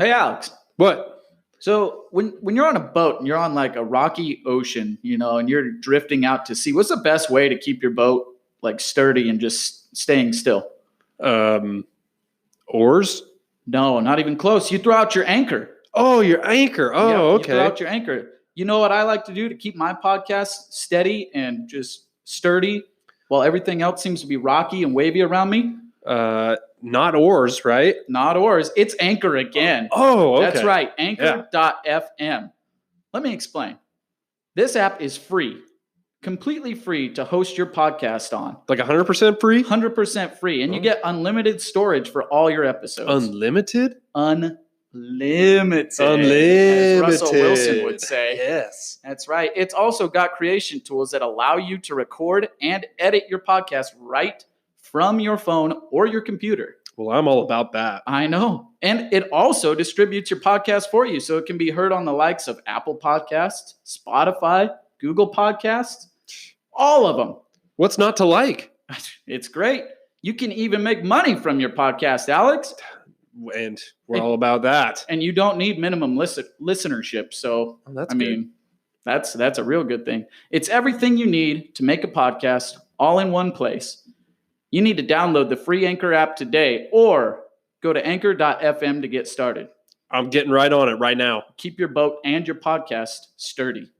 Hey, Alex. What? So when you're on a boat and you're on like a rocky ocean, and you're drifting out to sea, what's the best way to keep your boat like sturdy and just staying still? Oars? No, not even close. You throw out your anchor. Oh, your anchor. Oh, Yep, okay. You throw out your anchor. You know what I like to do to keep my podcast steady and just sturdy while everything else seems to be rocky and wavy around me? Not oars, right? Not oars. It's Anchor again. Oh, okay. That's right. Anchor.fm. Let me explain. This app is free, completely free to host your podcast on. Like 100% free? 100% free. And you get unlimited storage for all your episodes. Unlimited? Unlimited. Unlimited. As Russell Wilson would say. Yes. That's right. It's also got creation tools that allow you to record and edit your podcast right from your phone or your computer. Well, I'm all about that. I know. And it also distributes your podcast for you, so it can be heard on the likes of Apple Podcasts, Spotify, Google Podcasts, all of them. What's not to like? It's great. You can even make money from your podcast, Alex. And we're all about that. And you don't need minimum listenership. So, that's good. That's a real good thing. It's everything you need to make a podcast all in one place. You need to download the free Anchor app today or go to anchor.fm to get started. I'm getting right on it right now. Keep your boat and your podcast sturdy.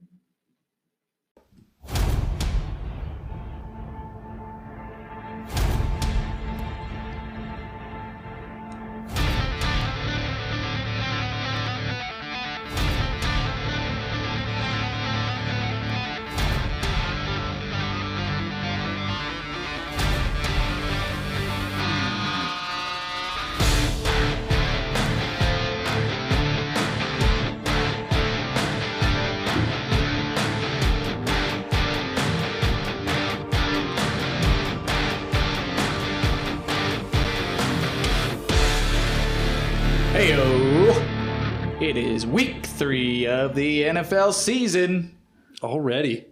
Heyo! It is week 3 of the NFL season. Already.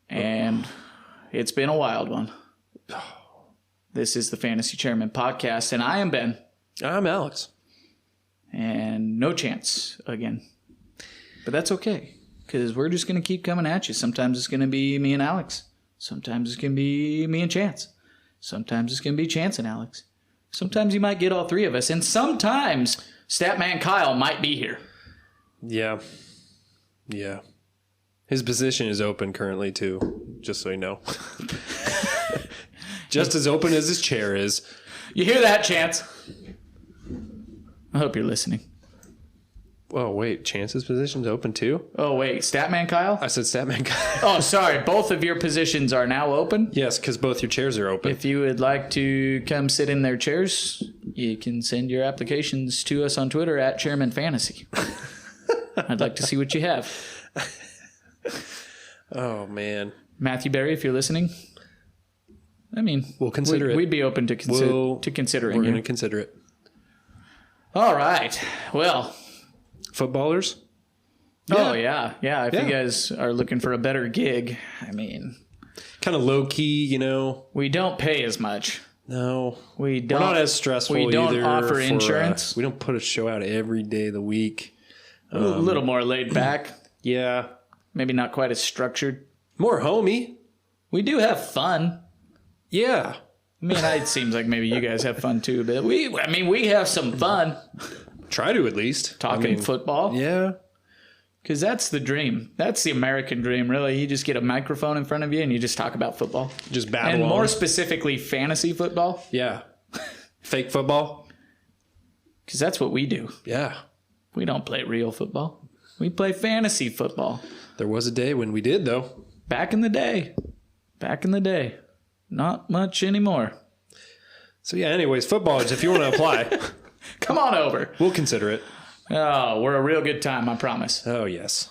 And it's been a wild one. This is the Fantasy Chairmen podcast, and I am Ben. I'm Alex. And no chance again. But that's okay, because we're just going to keep coming at you. Sometimes it's going to be me and Alex. Sometimes it's going to be me and Chance. Sometimes it's going to be Chance and Alex. Sometimes you might get all three of us, and sometimes Statman Kyle might be here. Yeah. His position is open currently, too, just so you know. Just as open as his chair is. You hear that, Chance? I hope you're listening. Oh, wait, Chance's position's open, too? Oh, wait, Statman Kyle? I said Statman Kyle. Oh, sorry, both of your positions are now open? Yes, because both your chairs are open. If you would like to come sit in their chairs, you can send your applications to us on Twitter at Chairman Fantasy. I'd like to see what you have. Oh, man. Matthew Berry, if you're listening, we'll consider it. We'd be open to considering. We're going to consider it. All right. Well, footballers? Oh, yeah. If you guys are looking for a better gig, kind of low key, We don't pay as much. No. We don't. We're not as stressful either. We don't offer insurance. We don't put a show out every day of the week. A little more laid back. Yeah. Maybe not quite as structured. More homey. We do have fun. Yeah. It seems like maybe you guys have fun too, but we have some fun. Try to at least. Talking football. Yeah. Because that's the dream. That's the American dream, really. You just get a microphone in front of you and you just talk about football. Just babble And on. more specifically, fantasy football. Yeah. Fake football. Because that's what we do. Yeah. We don't play real football. We play fantasy football. There was a day when we did, though. Back in the day. Not much anymore. So, yeah, anyways, footballers, if you want to apply. Come on over. We'll consider it. Oh, we're a real good time, I promise. Oh, yes.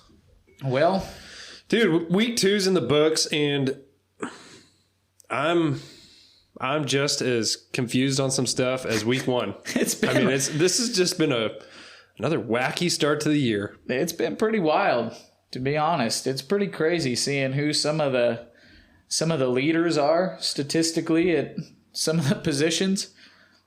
Well. Dude, week 2's in the books, and I'm just as confused on some stuff as week 1. This has just been another wacky start to the year. It's been pretty wild, to be honest. It's pretty crazy seeing who some of the leaders are statistically at some of the positions.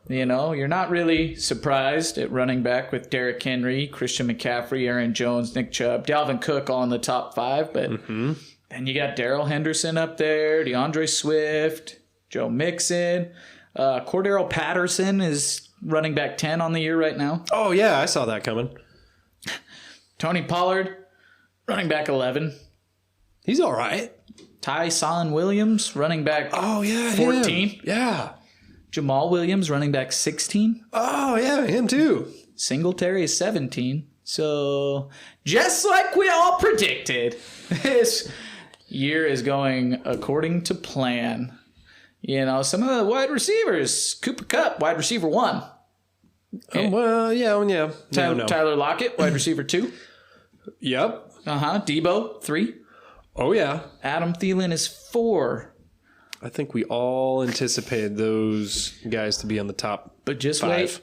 You know, you're not really surprised at running back with Derrick Henry, Christian McCaffrey, Aaron Jones, Nick Chubb, Dalvin Cook all in the top 5. But then you got Daryl Henderson up there, DeAndre Swift, Joe Mixon. Cordero Patterson is running back 10 on the year right now. Oh, yeah, I saw that coming. Tony Pollard, running back 11. He's all right. Tyson Williams, running back 14. Him. Yeah. Jamal Williams, running back 16. Oh, yeah, him too. Singletary is 17. So, just like we all predicted, this year is going according to plan. You know, some of the wide receivers, Cooper Kupp, wide receiver 1. Yeah. Tyler Lockett, wide receiver 2. Yep. Debo, 3. Oh, yeah. Adam Thielen is 4. I think we all anticipated those guys to be on the top. But just 5. wait.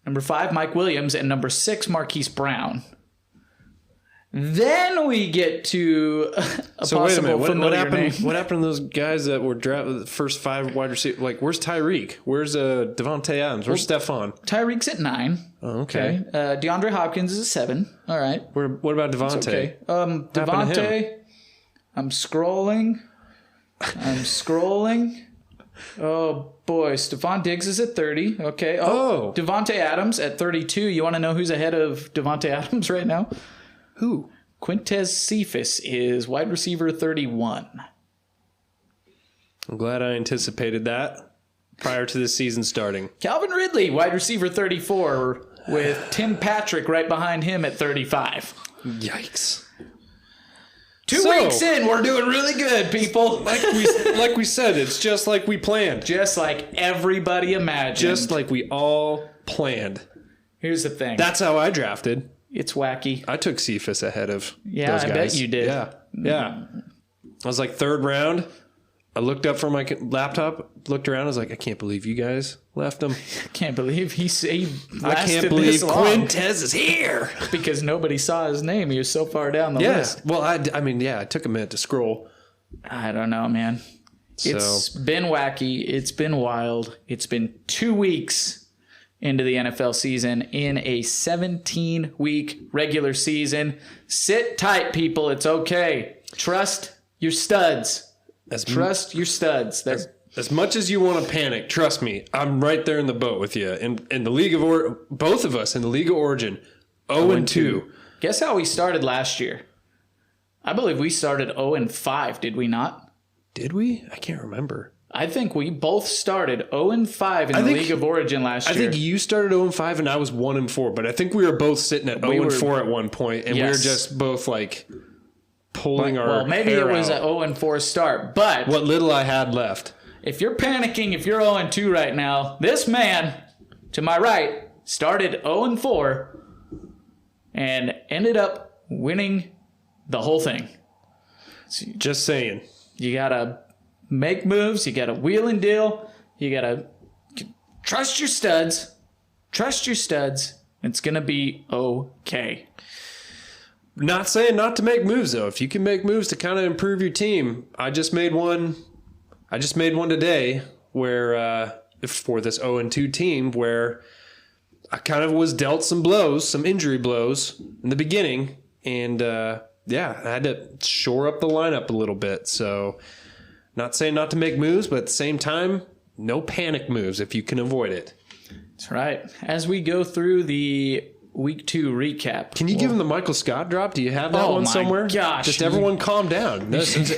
Number 5, Mike Williams, and number 6, Marquise Brown. Then we get to a so wait a minute. What happened? What happened to those guys that were drafted the first 5 wide receivers? Like, where's Tyreek? Where's Devontae Adams? Where's Stephon? Tyreek's at 9. Oh, okay. DeAndre Hopkins is at 7. All right. What about Devontae? Okay. Devontae. I'm scrolling. Oh, boy. Stephon Diggs is at 30. Okay. Oh. Devontae Adams at 32. You want to know who's ahead of Devontae Adams right now? Who? Quintez Cephas is wide receiver 31. I'm glad I anticipated that prior to the season starting. Calvin Ridley, wide receiver 34, with Tim Patrick right behind him at 35. Yikes. 2 weeks in, we're doing really good, people. Like we said, it's just like we planned. Just like everybody imagined. Just like we all planned. Here's the thing. That's how I drafted. It's wacky. I took Cephas ahead of those guys. I bet you did. Yeah. I was like 3rd round. I looked up from my laptop, looked around. I was like, I can't believe you guys left him. I can't believe he lasted I can't believe this long. Quintez is here. Because nobody saw his name. He was so far down the list. Well, I took a minute to scroll. I don't know, man. So. It's been wacky. It's been wild. It's been 2 weeks into the NFL season in a 17-week regular season. Sit tight, people. It's okay. Trust your studs. Trust your studs. As much as you want to panic, trust me, I'm right there in the boat with you. In the League of both of us in the League of Origin, 0-2. Guess how we started last year? I believe we started 0-5, did we not? Did we? I can't remember. I think we both started 0-5 in the League of Origin last year. I think you started 0-5 and I was 1-4, but I think we were both sitting at 0-4 at one point, and we were just both like pulling our Well, maybe hair it was out. an 0-4 start, but What little I had left. If you're panicking, if you're 0-2 right now, this man to my right started 0-4 and ended up winning the whole thing. Just saying. You got to make moves. You got to wheel and deal. You got to trust your studs. Trust your studs. It's going to be okay. Not saying not to make moves, though. If you can make moves to kind of improve your team. I just made one today where for this 0-2 team where I kind of was dealt some blows, some injury blows in the beginning. And, I had to shore up the lineup a little bit. So not saying not to make moves, but at the same time, no panic moves if you can avoid it. That's right. As we go through the Week 2 recap. Can you give him the Michael Scott drop? Do you have that one somewhere? Gosh. Just everyone calm down.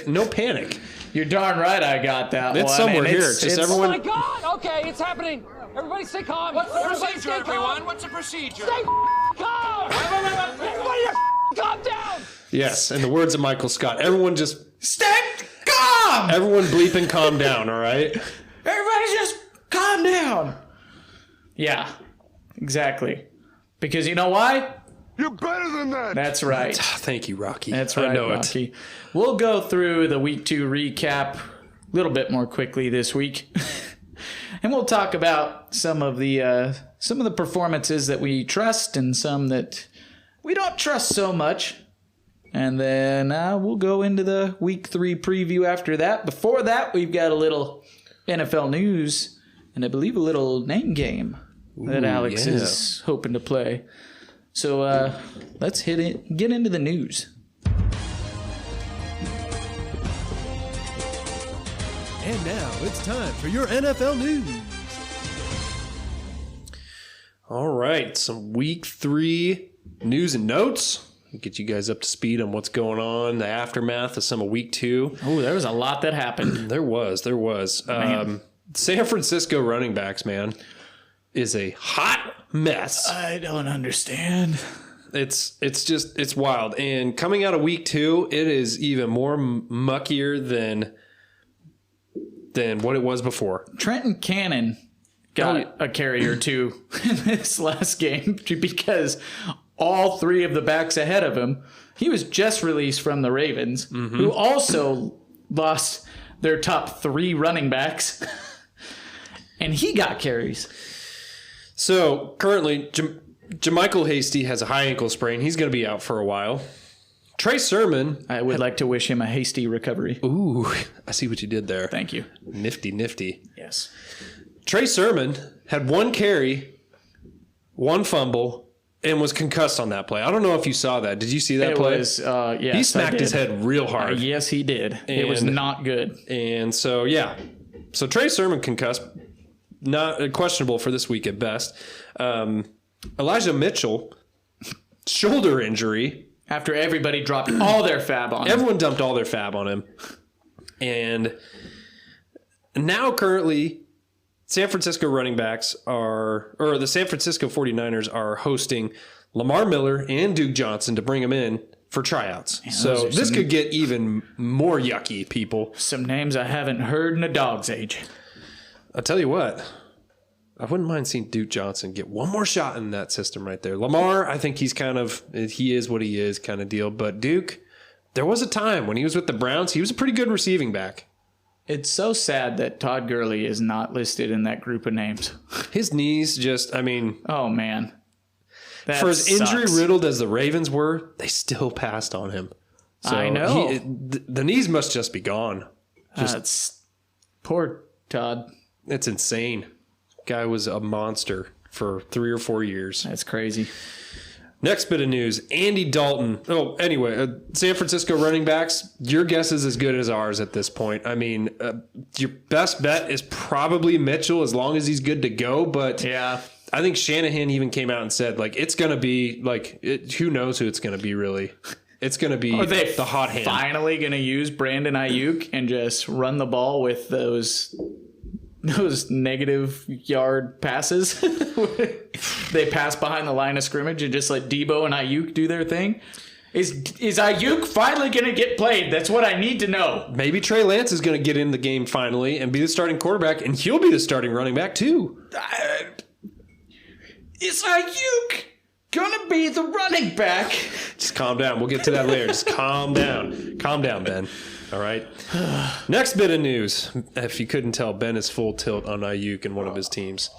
No panic. You're darn right I got that it's one. Somewhere here. Just everyone. Oh my God! Okay, it's happening. Everybody stay calm. What's the procedure, everyone? What's the procedure? Stay calm. Everybody calm down. Yes, in the words of Michael Scott, everyone just stay calm. Everyone bleeping calm down, all right? Everybody just calm down. Yeah, exactly. Because you know why? You're better than that. That's right. Thank you, Rocky. That's right, I know Rocky. We'll go through the Week 2 recap a little bit more quickly this week. And we'll talk about some of the performances that we trust and some that we don't trust so much. And then we'll go into the Week 3 preview after that. Before that, we've got a little NFL news and I believe a little name game that Alex is hoping to play. So let's get into the news. And now it's time for your NFL news. All right, some week 3 news and notes. Get you guys up to speed on what's going on, the aftermath of some of week 2. Oh, there was a lot that happened. There was. San Francisco running backs, man, is a hot mess. I don't understand. It's wild. And coming out of week 2, it is even more muckier than what it was before. Trenton Cannon got a carry or two in this last game because all 3 of the backs ahead of him, he was just released from the Ravens, who also lost their top 3 running backs, and he got carries. So currently, Jermichael Hasty has a high ankle sprain. He's going to be out for a while. Trey Sermon. I would like to wish him a hasty recovery. Ooh, I see what you did there. Thank you. Nifty. Yes. Trey Sermon had 1 carry, 1 fumble, and was concussed on that play. I don't know if you saw that. Did you see that play? Yes, he smacked his head real hard. Yes, he did. It was not good. And so, yeah. So Trey Sermon concussed, not questionable for this week at best. Elijah Mitchell, shoulder injury. After everybody dropped all their fab on him. Everyone dumped all their fab on him. And now currently, San Francisco running backs the San Francisco 49ers are hosting Lamar Miller and Duke Johnson to bring them in for tryouts. Man, so this could get even more yucky, people. Some names I haven't heard in a dog's age. I'll tell you what. I wouldn't mind seeing Duke Johnson get one more shot in that system right there. Lamar, I think he is what he is kind of deal. But Duke, there was a time when he was with the Browns, he was a pretty good receiving back. It's so sad that Todd Gurley is not listed in that group of names. His knees oh man. That for as sucks. injury-riddled as the Ravens were, they still passed on him. So I know. The knees must just be gone. That's poor Todd. It's insane. Guy was a monster for 3 or 4 years. That's crazy. Next bit of news, Andy Dalton. Oh, anyway, San Francisco running backs, your guess is as good as ours at this point. I mean, your best bet is probably Mitchell as long as he's good to go. But yeah, I think Shanahan even came out and said, it's going to be, who knows who it's going to be, really. It's going to be the hot hand. Finally going to use Brandon Ayuk and just run the ball with those negative yard passes. They pass behind the line of scrimmage and just let Debo and Ayuk do their thing. Is Ayuk finally going to get played? That's what I need to know. Maybe Trey Lance is going to get in the game finally and be the starting quarterback, and he'll be the starting running back too. Is Ayuk going to be the running back? Just calm down. We'll get to that later. Just calm down. Calm down, Ben. All right. Next bit of news. If you couldn't tell, Ben is full tilt on Ayuk and one of his teams.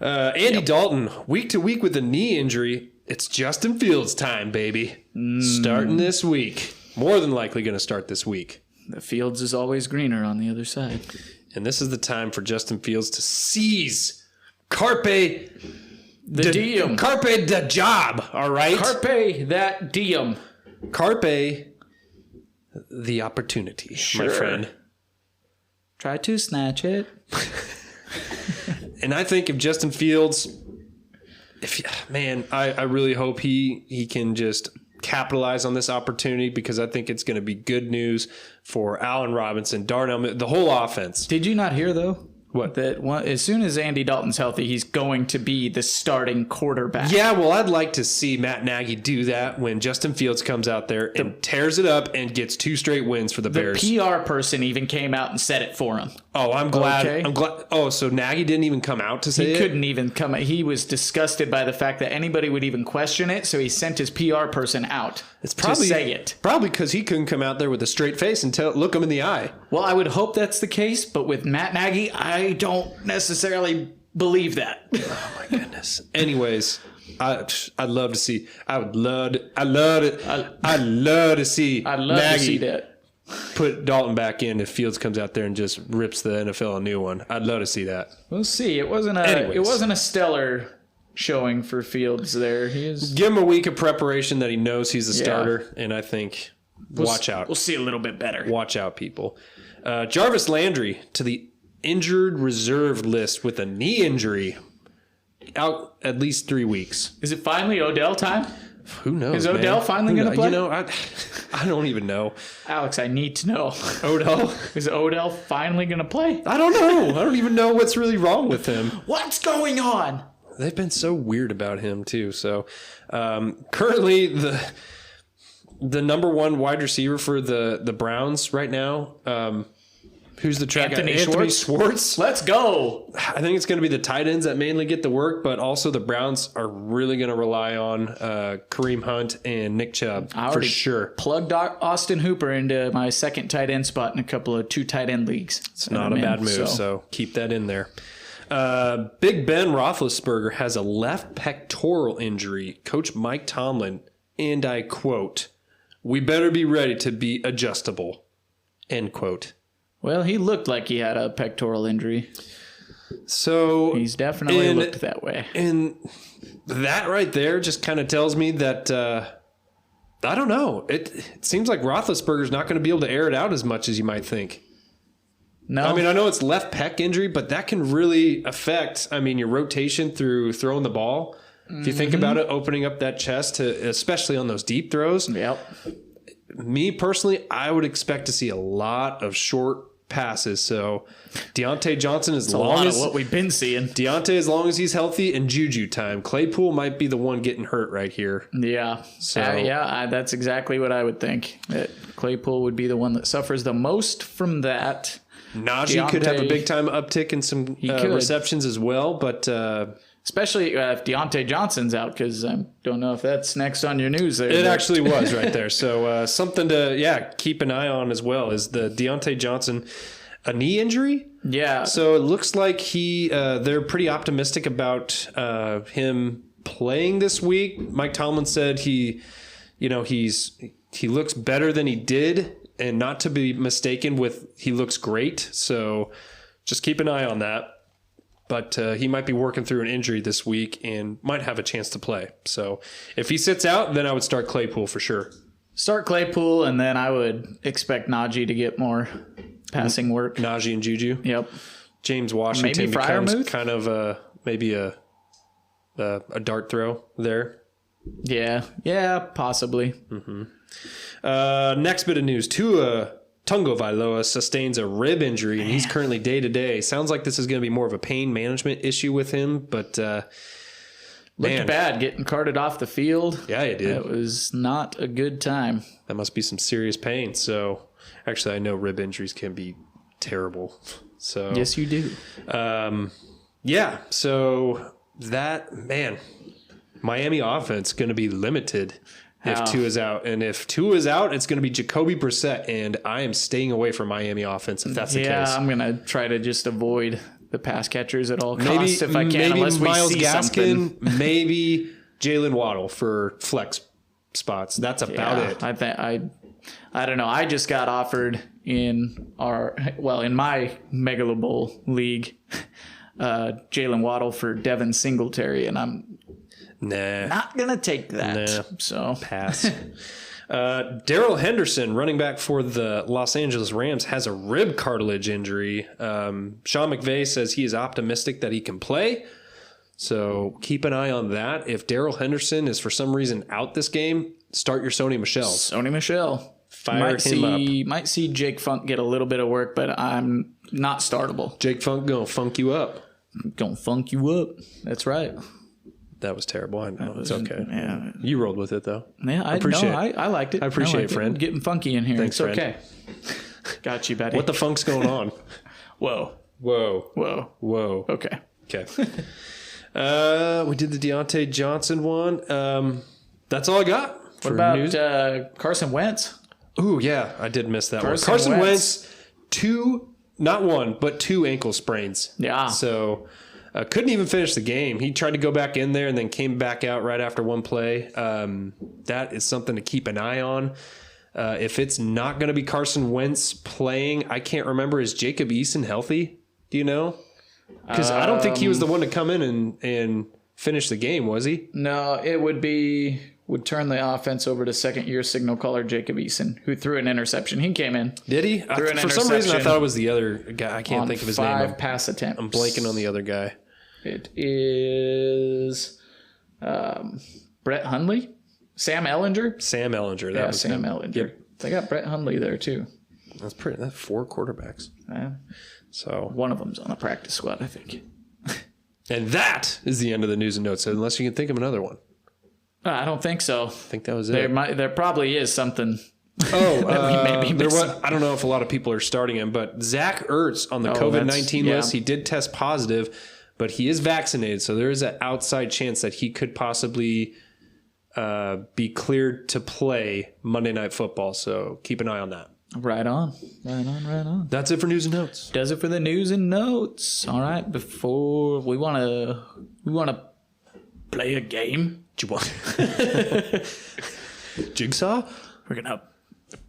Andy Dalton, week to week with a knee injury. It's Justin Fields time, baby. Starting this week. More than likely going to start this week. The Fields is always greener on the other side. And this is the time for Justin Fields to seize Carpe diem. Carpe the job, all right? Carpe that diem. Carpe the opportunity, my friend. Try to snatch it. And I think if Justin Fields, I really hope he can just capitalize on this opportunity, because I think it's going to be good news for Allen Robinson, Darnell, the whole offense. Did you not hear, though? What? That as soon as Andy Dalton's healthy, he's going to be the starting quarterback. Yeah, well, I'd like to see Matt Nagy do that when Justin Fields comes out there and tears it up and gets 2 straight wins for the Bears. The PR person even came out and said it for him. Oh, I'm glad. Okay. I'm glad. Oh, so Nagy didn't even come out to say it? He couldn't even come. He was disgusted by the fact that anybody would even question it, so he sent his PR person out to say it. Probably because he couldn't come out there with a straight face and look him in the eye. Well, I would hope that's the case, but with Matt Nagy, I don't necessarily believe that. Oh my goodness. Anyways, I'd love to see. I'd love to see to see that. put Dalton back in if Fields comes out there and just rips the NFL a new one. I'd love to see that. We'll see. It wasn't a stellar showing for Fields there. Give him a week of preparation that he knows he's a starter, and I think watch out. We'll see a little bit better. Watch out, people. Jarvis Landry to the injured reserve list with a knee injury, out at least 3 weeks. Is it finally Odell time? Who knows? Is Odell finally going to play? You know, I don't even know. Alex, I need to know. Odell? Is Odell finally going to play? I don't know. I don't even know what's really wrong with him. What's going on? They've been so weird about him too. So currently the number one wide receiver for the Browns right now. Who's the track guy? Anthony Schwartz. Let's go. I think it's going to be the tight ends that mainly get the work, but also the Browns are really going to rely on Kareem Hunt and Nick Chubb for sure. Plugged Austin Hooper into my second tight end spot in a couple of 2 tight end leagues. It's not a bad move, so keep that in there. Big Ben Roethlisberger has a left pectoral injury. Coach Mike Tomlin, and I quote, "We better be ready to be adjustable," end quote. Well, he looked like he had a pectoral injury. So he's definitely looked that way. And that right there just kind of tells me that, I don't know. It seems like Roethlisberger's not going to be able to air it out as much as you might think. No. I mean, I know it's left pec injury, but that can really affect, your rotation through throwing the ball. If you think about it, opening up that chest, especially on those deep throws. Yep. Me personally, I would expect to see a lot of short passes. So Deontay Johnson, as long as what we've been seeing. Deontay, as long as he's healthy, and Juju time. Claypool might be the one getting hurt right here. Yeah. So that's exactly what I would think. That Claypool would be the one that suffers the most from that. Najee could have a big time uptick in some receptions as well, but especially if Deontay Johnson's out, because I don't know if that's next on your news there. It actually was right there. So something to keep an eye on as well is the Deontay Johnson, a knee injury. Yeah. So it looks like they're pretty optimistic about him playing this week. Mike Tomlin said he looks better than he did, and not to be mistaken with he looks great. So just keep an eye on that. But he might be working through an injury this week and might have a chance to play. So if he sits out, then I would start Claypool for sure. Start Claypool, and then I would expect Najee to get more passing work. Najee and Juju. Yep. James Washington maybe becomes kind of maybe a dart throw there. Yeah, possibly. Mm-hmm. Next bit of news. Tua Tagovailoa sustains a rib injury, and he's currently day-to-day. Sounds like this is going to be more of a pain management issue with him, but looked bad getting carted off the field. Yeah, he did. It was not a good time. That must be some serious pain. So, actually, I know rib injuries can be terrible. So yes, you do. So that, Miami offense going to be limited if Tua's out. And if Tua's out, it's going to be Jacoby Brissett, and I am staying away from Miami offense if that's the case. Yeah, I'm going to try to just avoid the pass catchers at all costs if I can, unless we Myles see Gaskin, something. maybe Jalen Waddle for flex spots. That's about it. I don't know. I just got offered in my Megalo Bowl league, Jalen Waddle for Devin Singletary, and I'm not going to take that. So pass. Daryl Henderson, running back for the Los Angeles Rams, has a rib cartilage injury. Sean McVay says he is optimistic that he can play. So keep an eye on that. If Daryl Henderson is for some reason out this game, start your Sony Michel. Sony Michel. Fire him up. Might see Jake Funk get a little bit of work, but I'm not startable. Jake Funk gonna funk you up. Gonna funk you up. That's right. That was terrible. I know. It's okay. Yeah. You rolled with it, though. Yeah, I appreciate it. I liked it. I appreciate it, friend. Getting funky in here. Thanks, it's friend. okay. Got you, buddy. What the funk's going on? Whoa. Okay. We did the Deontay Johnson one. That's all I got. What about Carson Wentz? Ooh, yeah. I did miss that one. Carson Wentz, not one, but two ankle sprains. Yeah. So couldn't even finish the game. He tried to go back in there and then came back out right after one play. That is something to keep an eye on. If it's not going to be Carson Wentz playing, I can't remember. Is Jacob Eason healthy? Do you know? Because I don't think he was the one to come in and finish the game, was he? No, it would turn the offense over to second-year signal caller Jacob Eason, who threw an interception. He came in. Did he? For some reason, I thought it was the other guy. I can't think of his name. 5 pass attempts. I'm blanking on the other guy. It is Brett Hundley? Sam Ellinger? Sam Ellinger. That was Sam Ellinger. Yep. They got Brett Hundley there, too. That's 4 quarterbacks. So one of them's on the practice squad, I think. And that is the end of the news and notes, unless you can think of another one. I don't think so. I think that was it. There probably is something. Oh, I don't know if a lot of people are starting him, but Zach Ertz on the COVID-19 list, he did test positive, but he is vaccinated, so there is an outside chance that he could possibly be cleared to play Monday Night Football. So keep an eye on that. Right on. That's it for news and notes. Does it for the news and notes. All right, before we want to play a game. Do you want Jigsaw? We're gonna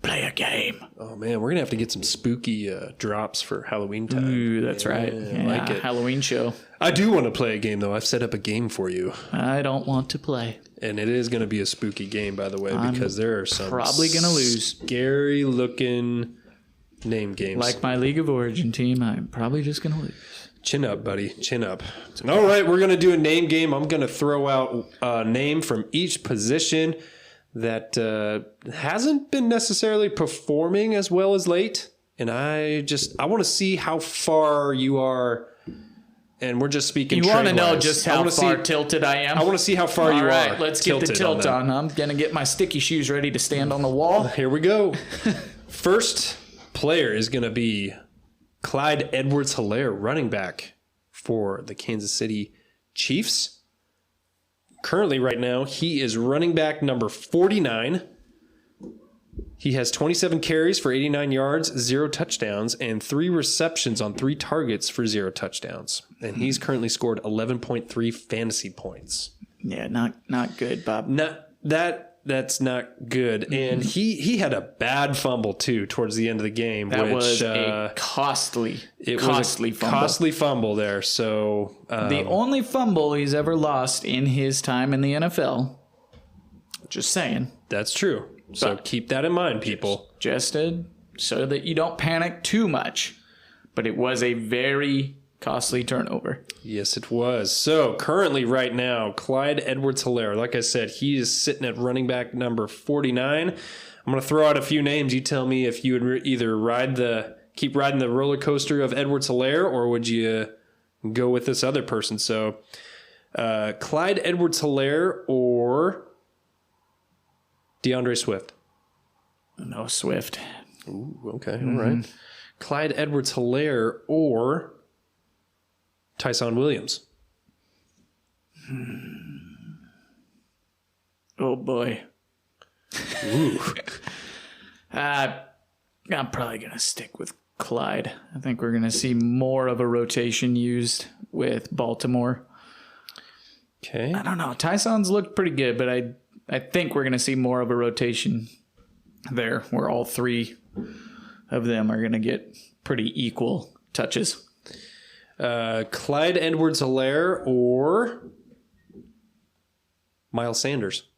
play a game. Oh man, we're gonna have to get some spooky drops for Halloween time. Ooh, that's right. Yeah, I like it. Halloween show. I do want to play a game though. I've set up a game for you. I don't want to play. And it is going to be a spooky game, by the way, because there are some probably going to lose. Scary looking name games. Like my League of Origin team, I'm probably just going to lose. Chin up, buddy. Chin up. All right, we're going to do a name game. I'm going to throw out a name from each position that hasn't been necessarily performing as well as late. And I want to see how far you are. And we're just speaking. You want to know just how far tilted I am? I want to see how far you are. All right, let's get the tilt on. I'm going to get my sticky shoes ready to stand on the wall. Here we go. First player is going to be Clyde Edwards-Hilaire, running back for the Kansas City Chiefs. Currently, right now, he is running back number 49. He has 27 carries for 89 yards, 0 touchdowns, and 3 receptions on 3 targets for 0 touchdowns. And he's currently scored 11.3 fantasy points. Yeah, not good, Bob. That's not good. And he had a bad fumble too towards the end of the game. That was a costly fumble there. So the only fumble he's ever lost in his time in the NFL. Just saying. That's true. So keep that in mind, people. Just so that you don't panic too much. But it was a very costly turnover. Yes, it was. So currently right now, Clyde Edwards-Hilaire, like I said, he is sitting at running back number 49. I'm going to throw out a few names. You tell me if you would either keep riding the roller coaster of Edwards-Hilaire, or would you go with this other person? So Clyde Edwards-Hilaire or DeAndre Swift? No, Swift. Ooh, okay, all right. Clyde Edwards-Hilaire or Tyson Williams? Oh, boy. Ooh. I'm probably going to stick with Clyde. I think we're going to see more of a rotation used with Baltimore. Okay. I don't know. Tyson's looked pretty good, but I think we're going to see more of a rotation there where all 3 of them are going to get pretty equal touches. Clyde Edwards-Hilaire or Miles Sanders?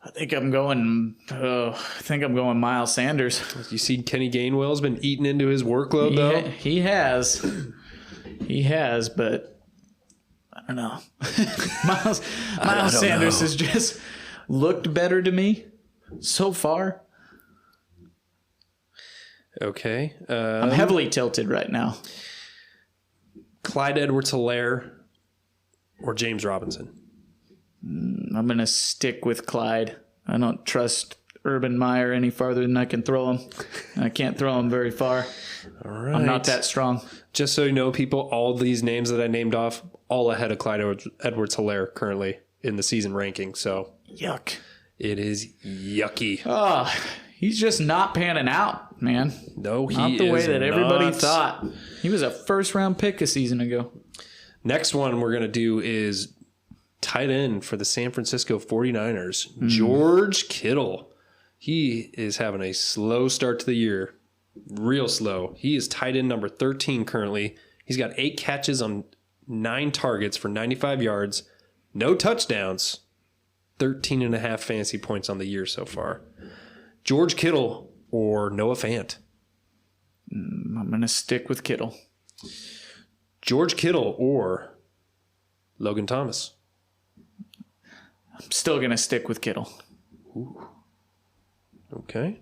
I think I'm going Miles Sanders. You see Kenny Gainwell's been eating into his workload, though? He has. He has, but I don't know. Miles Sanders has just looked better to me so far. Okay. I'm heavily tilted right now. Clyde Edwards-Hilaire or James Robinson? I'm going to stick with Clyde. I don't trust Urban Meyer any farther than I can throw him. I can't throw him very far. All right. I'm not that strong. Just so you know, people, all these names that I named off, all ahead of Clyde Edwards-Hilaire currently in the season ranking. So yuck. It is yucky. Oh, he's just not panning out, man. No, he is not the way that everybody thought. He was a first-round pick a season ago. Next one we're going to do is tight end for the San Francisco 49ers, George Kittle. He is having a slow start to the year. Real slow. He is tight end number 13 currently. He's got 8 catches on 9 targets for 95 yards. No touchdowns. 13.5 fantasy points on the year so far. George Kittle or Noah Fant? I'm going to stick with Kittle. George Kittle or Logan Thomas? I'm still going to stick with Kittle. Ooh. Okay.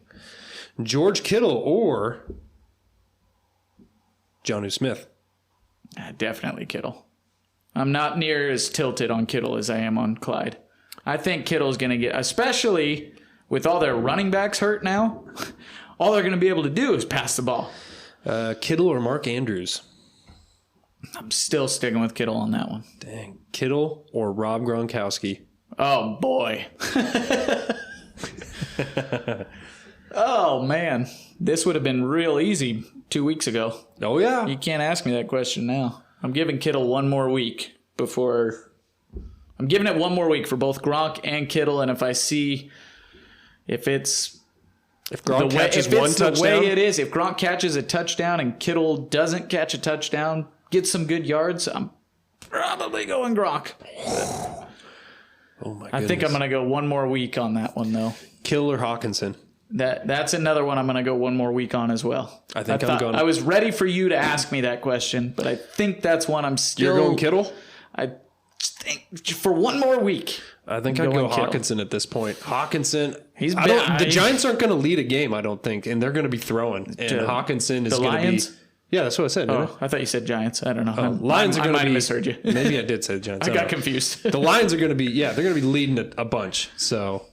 George Kittle or Jonnu Smith? Definitely Kittle. I'm not near as tilted on Kittle as I am on Clyde. I think Kittle's going to get, especially with all their running backs hurt now, all they're going to be able to do is pass the ball. Kittle or Mark Andrews? I'm still sticking with Kittle on that one. Dang. Kittle or Rob Gronkowski? Oh, boy. Oh, man. This would have been real easy 2 weeks ago. Oh, yeah. You can't ask me that question now. I'm giving Kittle one more week before... I'm giving it one more week for both Gronk and Kittle, and if I see... If Gronk catches one touchdown? The way it is, if Gronk catches a touchdown and Kittle doesn't catch a touchdown, gets some good yards, I'm probably going Gronk. Oh, my goodness. I think I'm going to go one more week on that one, though. Kittle or Hawkinson? That's another one I'm going to go one more week on as well. I was ready for you to ask me that question, but I think that's one I'm still... You're going Kittle? I think for one more week. I think I'd go Hawkinson at this point. Hawkinson, the Giants aren't going to lead a game, I don't think, and they're going to be throwing. And Hawkinson is going to be... Yeah, that's what I said. Oh, I thought you said Giants. I don't know. Lions are going to be... I might have misheard you. Maybe I did say Giants. I got confused. The Lions are going to be... Yeah, they're going to be leading a bunch, so...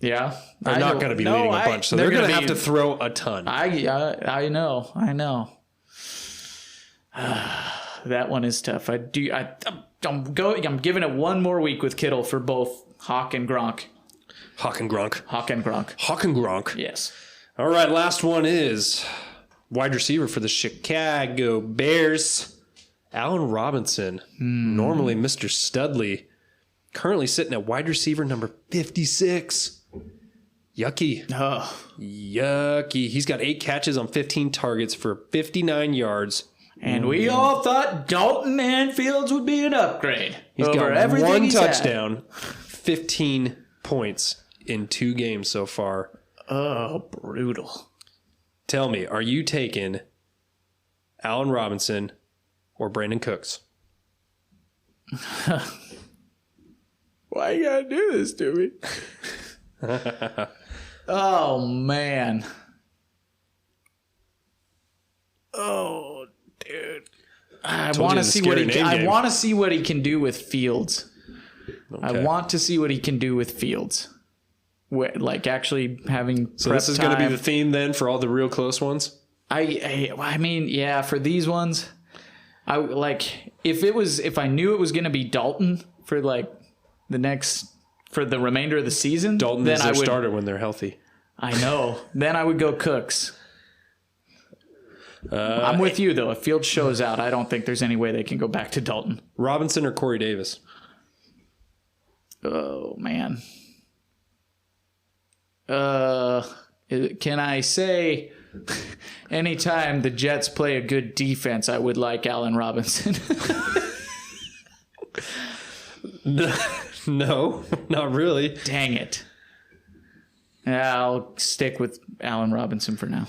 Yeah. They're not going to be leading a bunch, so they're going to have to throw a ton. I know. That one is tough. I'm giving it one more week with Kittle for both Hawk and Gronk. Hawk and Gronk. Yes. All right, last one is wide receiver for the Chicago Bears, Allen Robinson, normally Mr. Studley, currently sitting at wide receiver number 56. Yucky. Oh. Yucky. He's got 8 catches on 15 targets for 59 yards. And we all thought Dalton and Fields would be an upgrade. He's got one touchdown, 15 points in 2 games so far. Oh, brutal. Tell me, are you taking Allen Robinson or Brandon Cooks? Why you gotta do this to me? Oh, man. Oh, dude. I want to see what he can do with Fields. Okay. I want to see what he can do with Fields. Like actually having So this is going to be the theme then for all the real close ones? I mean, yeah, for these ones, I like if I knew it was going to be Dalton for like for the remainder of the season, Dalton is their starter when they're healthy. I know. Then I would go Cooks. I'm with you, though. If Fields shows out, I don't think there's any way they can go back to Dalton. Robinson or Corey Davis? Oh, man. Can I say anytime the Jets play a good defense, I would like Allen Robinson? No, not really. Dang it. I'll stick with Allen Robinson for now.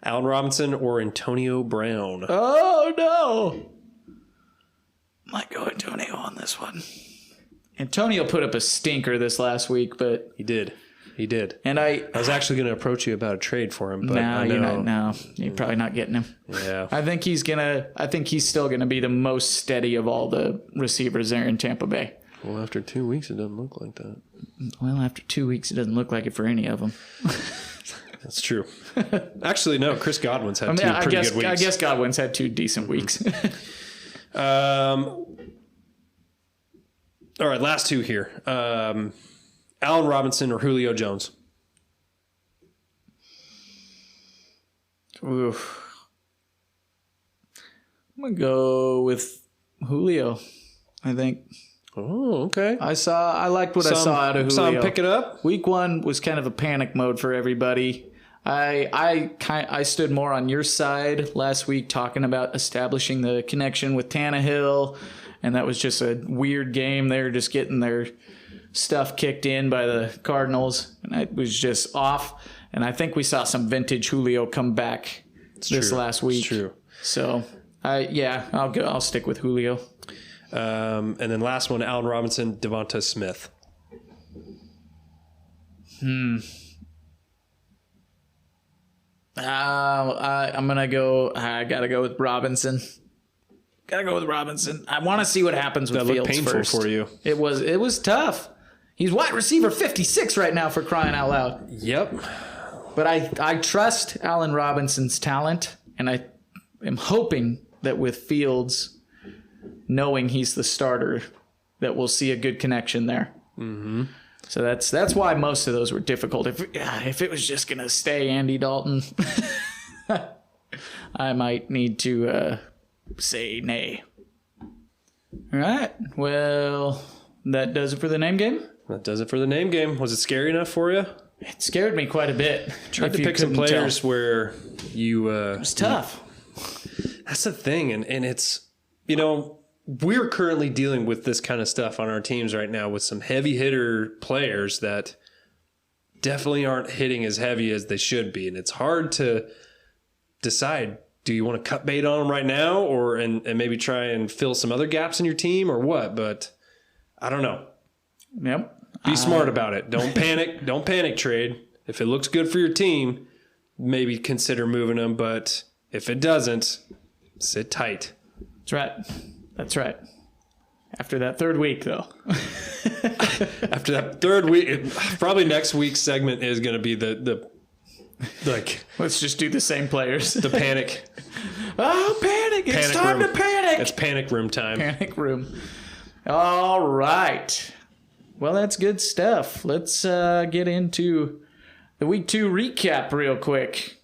Allen Robinson or Antonio Brown? Oh, no. Might go Antonio on this one. Antonio put up a stinker this last week, but... He did. And I was actually going to approach you about a trade for him, but you're probably not getting him. Yeah. I think he's still gonna be the most steady of all the receivers there in Tampa Bay. Well, after 2 weeks, it doesn't look like that. Well, after 2 weeks, it doesn't look like it for any of them. That's true. Actually, no. Chris Godwin's had two pretty good weeks. I guess Godwin's had 2 decent weeks. All right, last 2 here. Allen Robinson or Julio Jones? Oof. I'm going to go with Julio, I think. Oh, okay. I liked what I saw out of Julio. Saw him pick it up. Week 1 was kind of a panic mode for everybody. I stood more on your side last week talking about establishing the connection with Tannehill, and that was just a weird game. They were just getting their stuff kicked in by the Cardinals, and it was just off. And I think we saw some vintage Julio come back last week. It's true. So, I'll stick with Julio. And then last one, Allen Robinson, Devonta Smith. I'm gonna go. I gotta go with Robinson. I want to see what happens with That Fields looked painful first. for you. It was tough. He's wide receiver 56 right now, for crying out loud. Yep. But I trust Allen Robinson's talent, and I am hoping that with Fields, knowing he's the starter, that we'll see a good connection there. Mm-hmm. So that's why most of those were difficult. If it was just gonna stay Andy Dalton, I might need to say nay. All right. Well, that does it for the name game. That does it for the name game. Was it scary enough for you? It scared me quite a bit. Tried to pick some players where you... it was tough. That's the thing. And it's, we're currently dealing with this kind of stuff on our teams right now with some heavy hitter players that definitely aren't hitting as heavy as they should be. And it's hard to decide, do you want to cut bait on them right now and maybe try and fill some other gaps in your team or what? But I don't know. Yep. Be smart about it. Don't panic. Don't panic trade. If it looks good for your team, maybe consider moving them. But if it doesn't, sit tight. That's right. After that third week, though. After that third week, probably next week's segment is going to be the Let's just do the same players. The panic. Oh, panic. It's time to panic. It's panic room time. Panic room. All right. Well, that's good stuff. Let's get into the Week 2 recap real quick.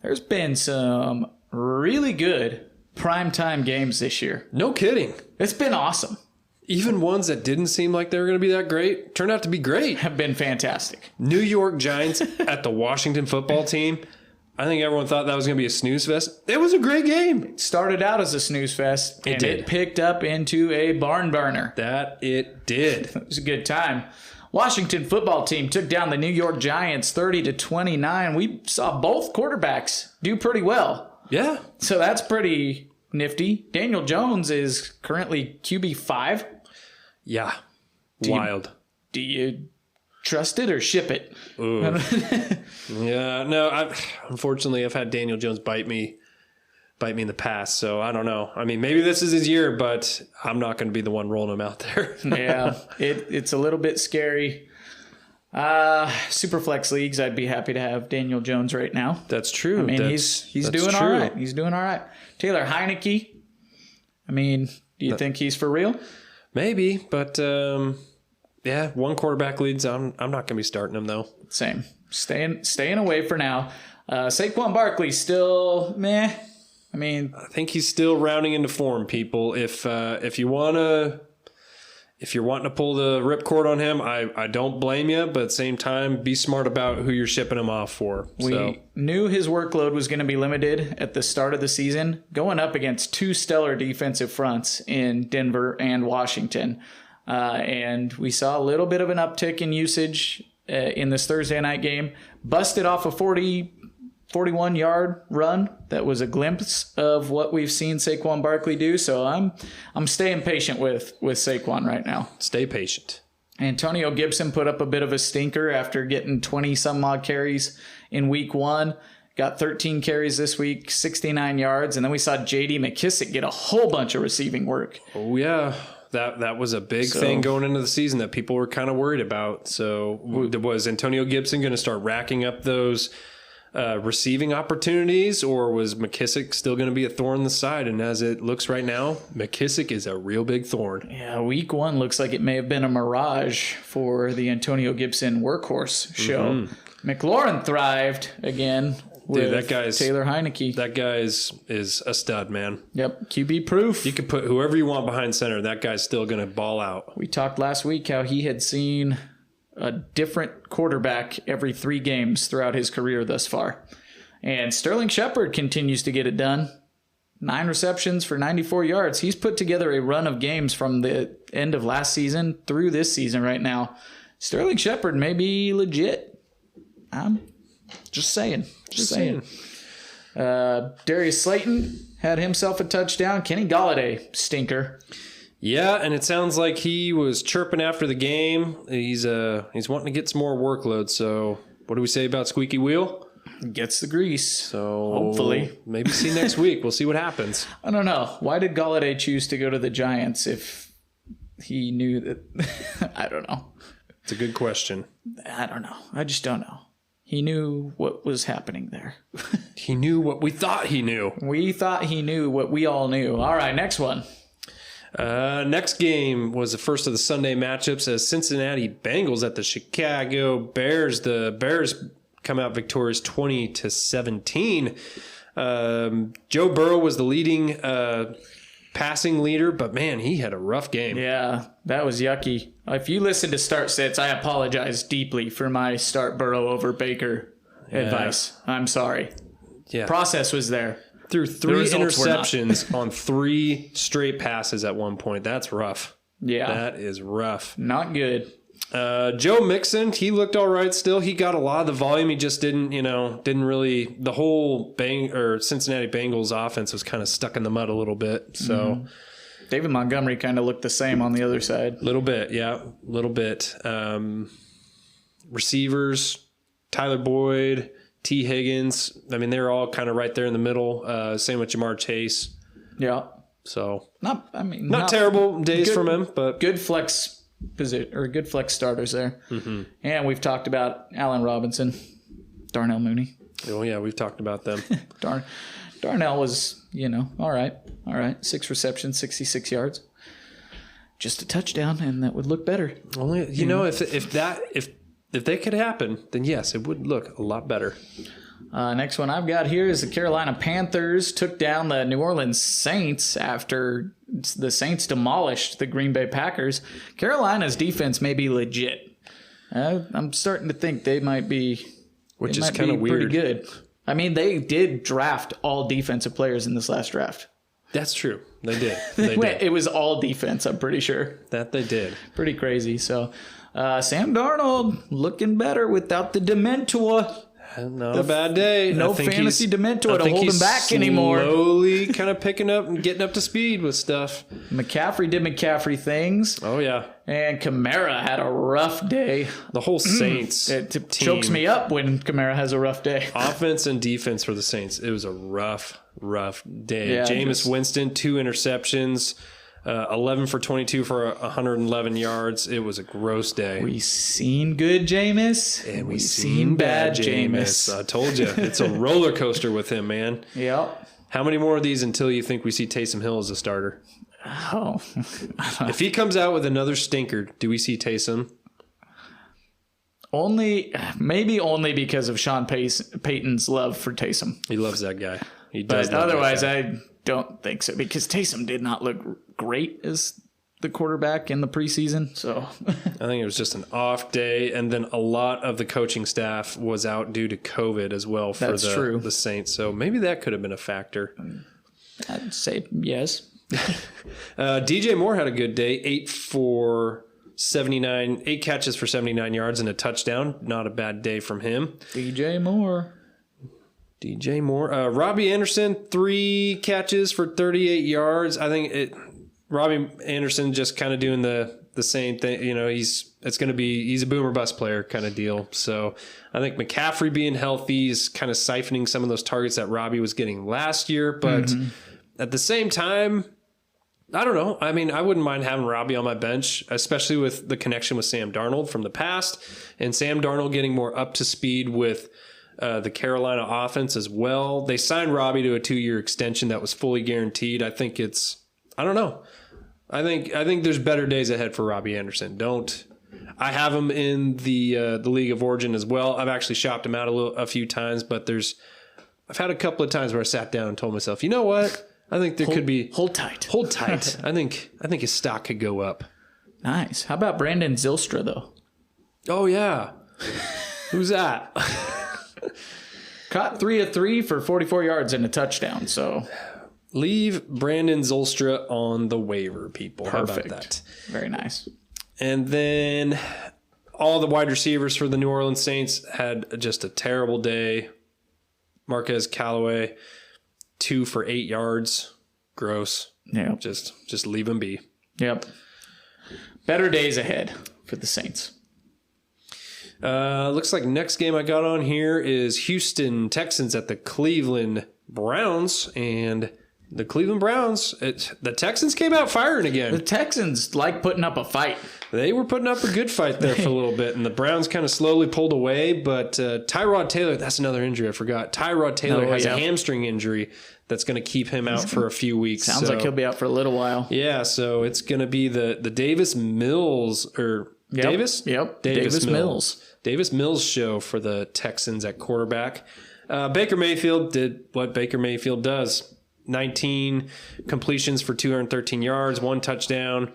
There's been some really good primetime games this year. No kidding. It's been awesome. Even ones that didn't seem like they were going to be that great turned out to be great. Have been fantastic. New York Giants at the Washington football team. I think everyone thought that was going to be a snooze fest. It was a great game. It started out as a snooze fest, and it picked up into a barn burner. That it did. It was a good time. Washington football team took down the New York Giants 30-29. We saw both quarterbacks do pretty well. Yeah. So that's pretty nifty. Daniel Jones is currently QB5. Yeah. Wild. Do you trust it or ship it? Yeah. No, unfortunately I've had Daniel Jones bite me in the past, so I don't know. I mean, maybe this is his year, but I'm not going to be the one rolling him out there. Yeah, it's a little bit scary. Superflex leagues, I'd be happy to have Daniel Jones right now. That's true. I mean, he's doing all right. He's doing all right. Taylor Heineke, I mean, do you think he's for real? Maybe, but yeah, one quarterback leads. I'm not going to be starting him though. Same. Staying away for now. Saquon Barkley still meh. I mean, I think he's still rounding into form, people. If you're wanting to pull the ripcord on him, I don't blame you, but at the same time, be smart about who you're shipping him off for. We knew his workload was going to be limited at the start of the season, going up against two stellar defensive fronts in Denver and Washington. And we saw a little bit of an uptick in usage in this Thursday night game. Busted off a 41-yard run. That was a glimpse of what we've seen Saquon Barkley do. So I'm staying patient with Saquon right now. Stay patient. Antonio Gibson put up a bit of a stinker after getting 20-some-odd carries in week 1. Got 13 carries this week, 69 yards. And then we saw J.D. McKissic get a whole bunch of receiving work. Oh, yeah. That was a big thing going into the season that people were kind of worried about. So was Antonio Gibson going to start racking up those receiving opportunities, or was McKissick still going to be a thorn in the side? And as it looks right now, McKissick is a real big thorn. Yeah, week 1 looks like it may have been a mirage for the Antonio Gibson workhorse show. McLaurin thrived again with Dude, that guy's Taylor Heineke. That guy is a stud, man. Yep, QB proof. You can put whoever you want behind center. That guy's still going to ball out. We talked last week how he had seen a different quarterback every 3 games throughout his career thus far. And Sterling Shepard continues to get it done. 9 receptions for 94 yards. He's put together a run of games from the end of last season through this season right now. Sterling Shepard may be legit. I'm just saying. Just saying. Darius Slayton had himself a touchdown. Kenny Golladay, stinker. Yeah, and it sounds like he was chirping after the game. He's wanting to get some more workload. So what do we say about Squeaky Wheel? Gets the grease. So hopefully. Maybe see next week. We'll see what happens. I don't know. Why did Golladay choose to go to the Giants if he knew that? I don't know. It's a good question. I don't know. I just don't know. He knew what was happening there. He knew what we thought he knew. We thought he knew what we all knew. All right, next one. Next game was the first of the Sunday matchups as Cincinnati Bengals at the Chicago Bears. The Bears come out victorious 20-17. Joe Burrow was the leading passing leader, but man, he had a rough game. Yeah, that was yucky. If you listen to start sits, I apologize deeply for my start Burrow over Baker advice. I'm sorry. Yeah. Process was there. Threw 3 interceptions on 3 straight passes at one point. That's rough. Yeah. That is rough. Not good. Joe Mixon, he looked all right still. He got a lot of the volume. He just didn't really, the whole Cincinnati Bengals offense was kind of stuck in the mud a little bit. So David Montgomery kind of looked the same on the other side. A little bit, yeah. A little bit. Receivers, Tyler Boyd, T. Higgins. I mean, they're all kind of right there in the middle. Same with Jamar Chase. Yeah. So not terrible days good, from him, but good flex position or good flex starters there. Mm-hmm. And we've talked about Allen Robinson, Darnell Mooney. Oh yeah, we've talked about them. Darnell was, all right. 6 receptions, 66 yards. Just a touchdown, and that would look better. Only if they could happen, then yes, it would look a lot better. Next one I've got here is the Carolina Panthers took down the New Orleans Saints after the Saints demolished the Green Bay Packers. Carolina's defense may be legit. I'm starting to think they might be, which is kind of weird. Pretty good. I mean, they did draft all defensive players in this last draft. That's true. They did. It was all defense, I'm pretty sure. That they did. Pretty crazy. So, Sam Darnold looking better without the Dementor. Not a bad day. No fantasy Dementor to hold him back anymore. Slowly kind of picking up and getting up to speed with stuff. McCaffrey did McCaffrey things. Oh, yeah. And Kamara had a rough day. The whole Saints It chokes me up when Kamara has a rough day. Offense and defense for the Saints. It was a rough day. Yeah, Jameis Winston, 2 interceptions. 11 for 22 for 111 yards. It was a gross day. We seen good Jameis, and we seen bad Jameis. I told you, it's a roller coaster with him, man. Yep. How many more of these until you think we see Taysom Hill as a starter? Oh. If he comes out with another stinker, do we see Taysom? Maybe only because of Sean Payton's love for Taysom. He loves that guy. He does. But otherwise, I don't think so, because Taysom did not look great as the quarterback in the preseason. So I think it was just an off day, and then a lot of the coaching staff was out due to COVID as well for the Saints. So maybe that could have been a factor. I'd say yes. DJ Moore had a good day. 8 catches for 79 yards and a touchdown. Not a bad day from him. DJ Moore. Robbie Anderson, 3 catches for 38 yards. I think Robbie Anderson just kind of doing the same thing. He's a boomer bust player kind of deal. So I think McCaffrey being healthy is kind of siphoning some of those targets that Robbie was getting last year. But at the same time, I don't know. I mean, I wouldn't mind having Robbie on my bench, especially with the connection with Sam Darnold from the past, and Sam Darnold getting more up to speed with the Carolina offense as well. They signed Robbie to a 2-year extension that was fully guaranteed. I think I don't know. I think there's better days ahead for Robbie Anderson. I have him in the League of Origin as well. I've actually shopped him out a few times, but I've had a couple of times where I sat down and told myself, you know what? I think there could be hold tight. I think his stock could go up. Nice. How about Brandon Zylstra though? Oh yeah. Who's that? Caught 3 of 3 for 44 yards and a touchdown. So leave Brandon Zylstra on the waiver, people. perfect. How about that? Very nice. And then all the wide receivers for the New Orleans Saints had just a terrible day. Marquez Callaway, 2 for 8 yards. Gross. Yeah. Just leave him be. Yep. Better days ahead for the Saints. Looks like next game I got on here is Houston Texans at the Cleveland Browns. And the Cleveland Browns, the Texans came out firing again. The Texans like putting up a fight. They were putting up a good fight there for a little bit, and the Browns kind of slowly pulled away. But Tyrod Taylor, that's another injury I forgot. Tyrod Taylor has a hamstring injury that's going to keep him out for a few weeks. Sounds like he'll be out for a little while. Yeah, so it's going to be the Davis Mills Davis? Yep. Davis Mills. Davis Mills show for the Texans at quarterback. Baker Mayfield did what Baker Mayfield does. 19 completions for 213 yards, 1 touchdown,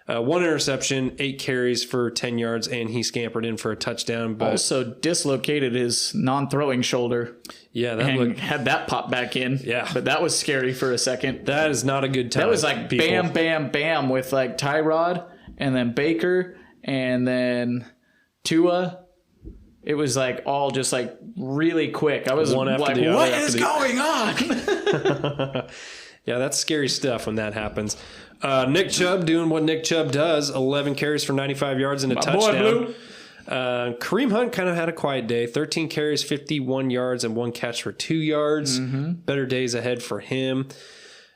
1 interception, 8 carries for 10 yards, and he scampered in for a touchdown. But also dislocated his non-throwing shoulder. Yeah, had that pop back in. Yeah. But that was scary for a second. That is not a good time. That was like people. Bam, bam, bam with like Tyrod and then Baker and then Tua. It was like all just like really quick. I was one after like, the other. what is going on? Yeah, that's scary stuff when that happens. Nick Chubb doing what Nick Chubb does, 11 carries for 95 yards and a touchdown. Kareem Hunt kind of had a quiet day, 13 carries, 51 yards, and 1 catch for 2 yards. Mm-hmm. Better days ahead for him.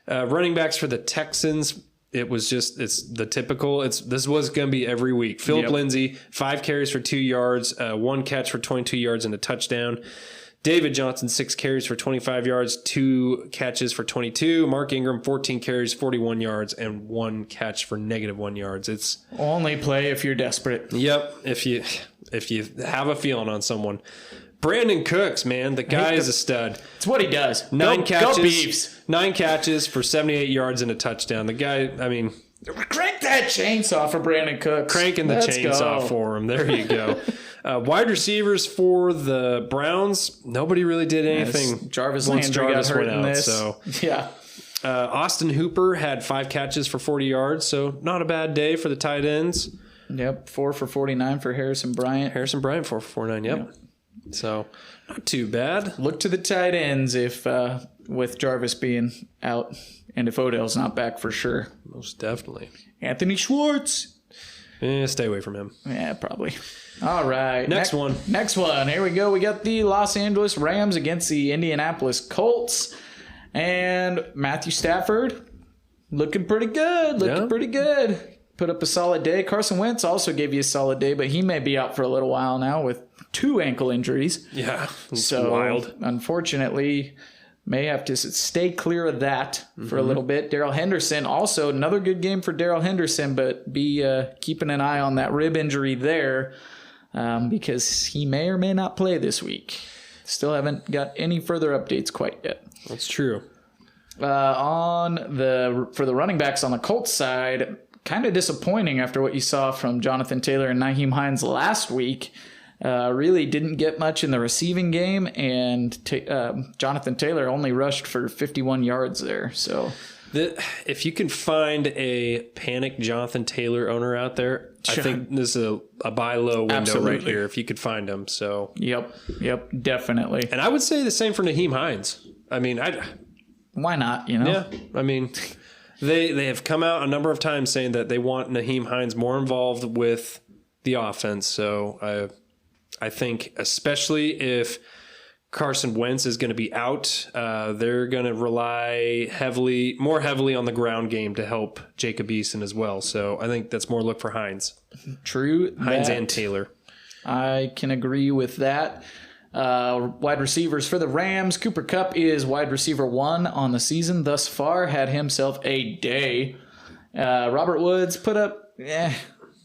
Running backs for the Texans, it's the typical. This was going to be every week. Philip Lindsay, 5 carries for 2 yards, 1 catch for 22 yards and a touchdown. David Johnson, 6 carries for 25 yards, 2 catches for 22. Mark Ingram, 14 carries, 41 yards, and 1 catch for -1 yards. It's only play if you're desperate. Yep, if you have a feeling on someone. Brandon Cooks, man, the guy is a stud. It's what he does. 9 catches, go Beavs. 9 catches for 78 yards and a touchdown. The guy, I mean, crank that chainsaw for Brandon Cooks. Cranking the chainsaw for him. There you go. Wide receivers for the Browns, nobody really did anything. Jarvis Landry got hurt in this. So yeah. Austin Hooper had 5 catches for 40 yards, so not a bad day for the tight ends. Yep, 4 for 49 for Harrison Bryant. 4 for 49, yep. So not too bad. Look to the tight ends if with Jarvis being out and if Odell's not back for sure. Most definitely. Anthony Schwartz. Stay away from him. Yeah, probably. All right. Next one. Here we go. We got the Los Angeles Rams against the Indianapolis Colts. And Matthew Stafford looking pretty good. Put up a solid day. Carson Wentz also gave you a solid day, but he may be out for a little while now with 2 ankle injuries. Yeah, so wild. Unfortunately, may have to stay clear of that for a little bit. Daryl Henderson, also another good game for Daryl Henderson, but be keeping an eye on that rib injury there because he may or may not play this week. Still haven't got any further updates quite yet. That's true. For the running backs on the Colts side, kind of disappointing after what you saw from Jonathan Taylor and Nyheim Hines last week. Really didn't get much in the receiving game, and Jonathan Taylor only rushed for 51 yards there. So, if you can find a panic Jonathan Taylor owner out there, I think this is a buy low window right here. If you could find him, so yep, definitely. And I would say the same for Nyheim Hines. I mean, why not? You know, yeah. I mean, they have come out a number of times saying that they want Nyheim Hines more involved with the offense. So I think especially if Carson Wentz is going to be out, they're going to rely more heavily on the ground game to help Jacob Eason as well. So I think that's more look for Hines. True. Hines and Taylor. I can agree with that. Wide receivers for the Rams. Cooper Kupp is wide receiver 1 on the season thus far. Had himself a day. Robert Woods put up,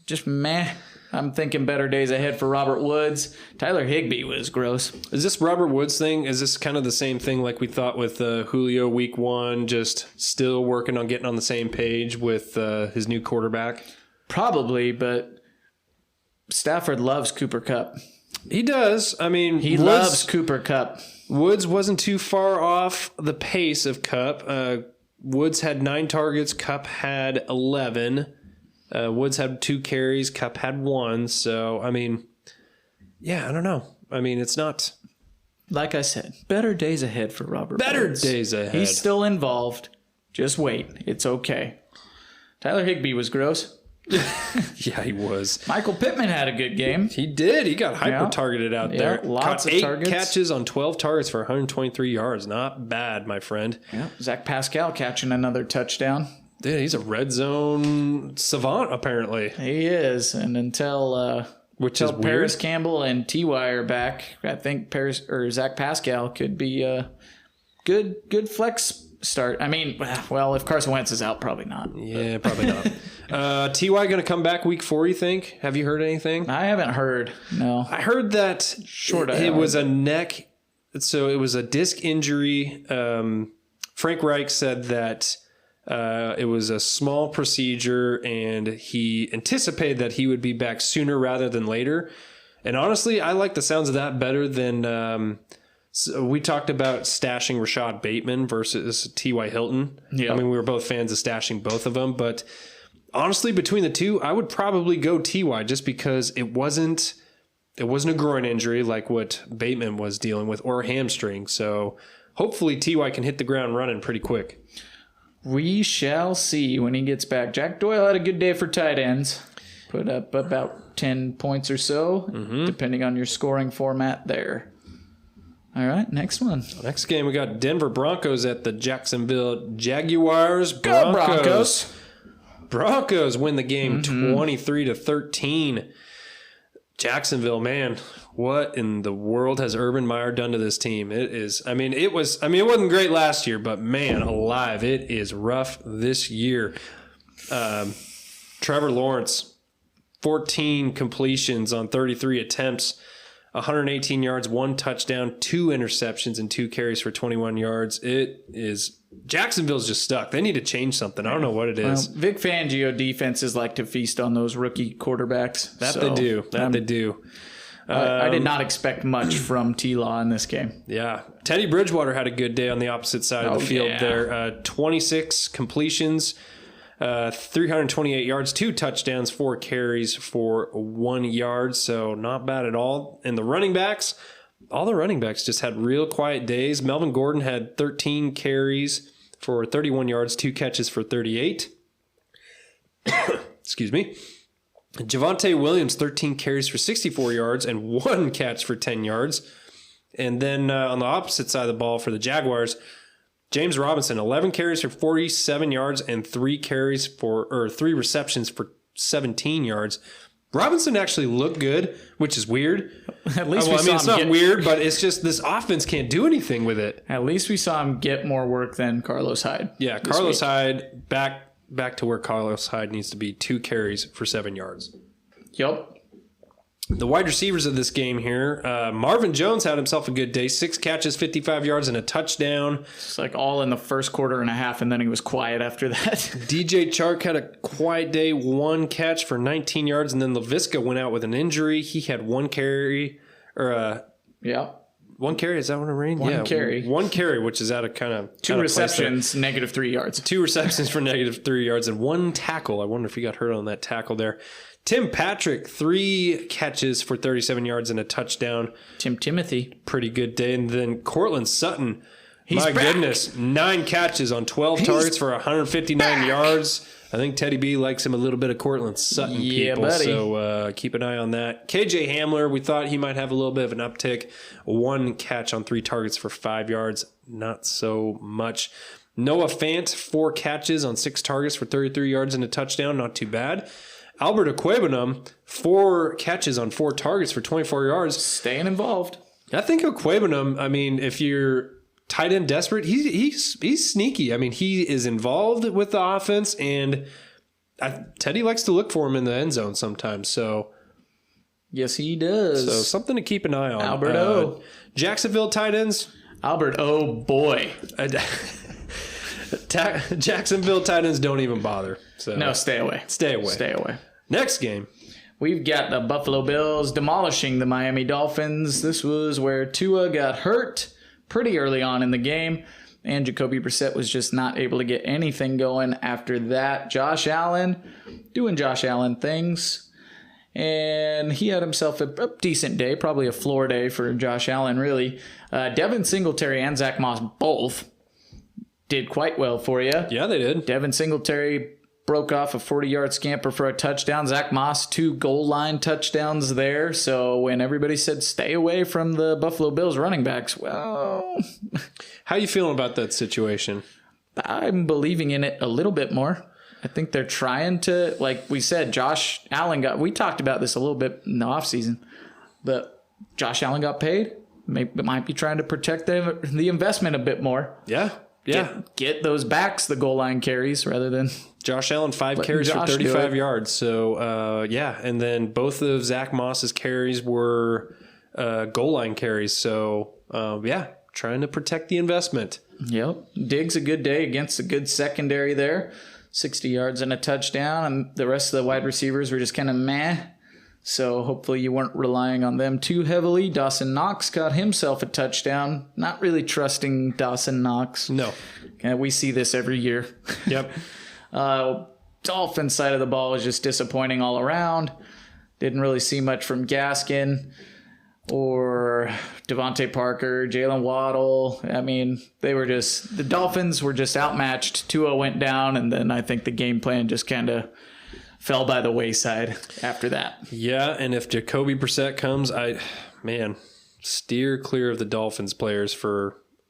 just meh. I'm thinking better days ahead for Robert Woods. Tyler Higbee was gross. Is this Robert Woods thing? Is this kind of the same thing like we thought with Julio week 1, just still working on getting on the same page with his new quarterback? Probably, but Stafford loves Cooper Kupp. He does. I mean, He loves Cooper Kupp. Woods wasn't too far off the pace of Kupp. Woods had 9 targets. Kupp had 11. Woods had 2 carries. Kupp had 1. So, I mean, yeah, I don't know. I mean, it's not... Like I said, better days ahead for Robert Better Woods. days ahead. He's still involved. Just wait. It's okay. Tyler Higbee was gross. Yeah, he was. Michael Pittman had a good game. He did. He got hyper-targeted out there. Lots Caught of 8 targets. catches on 12 targets for 123 yards. Not bad, my friend. Yeah. Zach Pascal catching another touchdown. Dude, he's a red zone savant, apparently. He is. And until Paris weird. Campbell and T.Y. are back, I think Zach Pascal could be a good flex start. I mean, well, if Carson Wentz is out, probably not. Yeah, probably not. T.Y. going to come back week 4, you think? Have you heard anything? I haven't heard. No. I heard that it was a neck, so it was a disc injury. Frank Reich said that it was a small procedure, and he anticipated that he would be back sooner rather than later. And honestly, I like the sounds of that better than... So we talked about stashing Rashad Bateman versus T.Y. Hilton. Yeah. I mean, we were both fans of stashing both of them, but honestly, between the two, I would probably go T.Y. just because it wasn't a groin injury like what Bateman was dealing with, or a hamstring. So hopefully T.Y. can hit the ground running pretty quick. We shall see when he gets back. Jack Doyle had a good day for tight ends. Put up about 10 points or so, depending on your scoring format there. All right, next one. Next game, we got Denver Broncos at the Jacksonville Jaguars. Go Broncos. Broncos win the game 23-13. Jacksonville, man, what in the world has Urban Meyer done to this team? It wasn't great last year, but man, alive, it is rough this year. Trevor Lawrence, 14 completions on 33 attempts. 118 yards, 1 touchdown, 2 interceptions, and 2 carries for 21 yards. Jacksonville's just stuck. They need to change something. I don't know what it is. Well, Vic Fangio defenses like to feast on those rookie quarterbacks. They do. I did not expect much from T-Law in this game. Yeah. Teddy Bridgewater had a good day on the opposite side of the field there. 26 completions, 328 yards, 2 touchdowns, 4 carries for 1 yard. So not bad at all. And the running backs, all the running backs just had real quiet days. Melvin Gordon had 13 carries for 31 yards, 2 catches for 38. Excuse me. Javonte Williams, 13 carries for 64 yards and 1 catch for 10 yards. And then on the opposite side of the ball for the Jaguars, James Robinson, 11 carries for 47 yards and 3 receptions for 17 yards. Robinson actually looked good, which is weird. At least it's not weird, but it's just this offense can't do anything with it. At least we saw him get more work than Carlos Hyde. Yeah, Carlos Hyde back to where Carlos Hyde needs to be, 2 carries for 7 yards. Yep. The wide receivers of this game here, Marvin Jones had himself a good day, 6 catches, 55 yards, and a touchdown. It's like all in the first quarter and a half, and then he was quiet after that. DJ Chark had a quiet day, 1 catch for 19 yards, and then LaVisca went out with an injury. He had 1 carry, yeah. 1 carry, is that what it means? One carry. 1 carry, which is out of kind of... 2 receptions, -3 yards. 2 receptions for -3 yards, and 1 tackle. I wonder if he got hurt on that tackle there. Tim Patrick, 3 catches for 37 yards and a touchdown. Timothy. Pretty good day. And then Cortland Sutton, He's back. goodness, 9 catches on 12 targets for 159 yards. I think Teddy B likes him a little bit of Cortland Sutton, people. Buddy. So keep an eye on that. KJ Hamler, we thought he might have a little bit of an uptick. 1 catch on 3 targets for 5 yards. Not so much. Noah Fant, 4 catches on 6 targets for 33 yards and a touchdown. Not too bad. Albert Equebanum, 4 catches on 4 targets for 24 yards. Staying involved. I think Okwuegbunam, I mean, if you're tight end desperate, he's sneaky. I mean, he is involved with the offense, and Teddy likes to look for him in the end zone sometimes. So yes, he does. So something to keep an eye on. Albert O. Jacksonville tight ends. Albert O. Boy. Jacksonville tight ends don't even bother. So No, stay away. Stay away. Stay away. Next game. We've got the Buffalo Bills demolishing the Miami Dolphins. This was where Tua got hurt pretty early on in the game, and Jacoby Brissett was just not able to get anything going after that. Josh Allen doing Josh Allen things, and he had himself a decent day, probably a floor day for Josh Allen, really. Devin Singletary and Zach Moss both did quite well for you. Yeah, they did. Devin Singletary broke off a 40-yard scamper for a touchdown. Zach Moss, 2 goal line touchdowns there. So when everybody said stay away from the Buffalo Bills running backs, well... How you feeling about that situation? I'm believing in it a little bit more. I think they're trying to, like we said, Josh Allen we talked about this a little bit in the offseason, but Josh Allen got paid. Might be trying to protect the investment a bit more. Yeah. Get those backs the goal line carries rather than... Josh Allen, 5 carries for 35 yards. So, and then both of Zach Moss's carries were goal line carries. So, trying to protect the investment. Yep. Diggs a good day against a good secondary there. 60 yards and a touchdown. And the rest of the wide receivers were just kind of meh. So hopefully you weren't relying on them too heavily. Dawson Knox got himself a touchdown. Not really trusting Dawson Knox. No. We see this every year. Yep. Dolphins side of the ball was just disappointing all around. Didn't really see much from Gaskin or Devontae Parker, Jalen Waddle. I mean, the Dolphins were just outmatched. Tua went down, and then I think the game plan just kind of fell by the wayside after that. Yeah, and if Jacoby Brissett comes, steer clear of the Dolphins players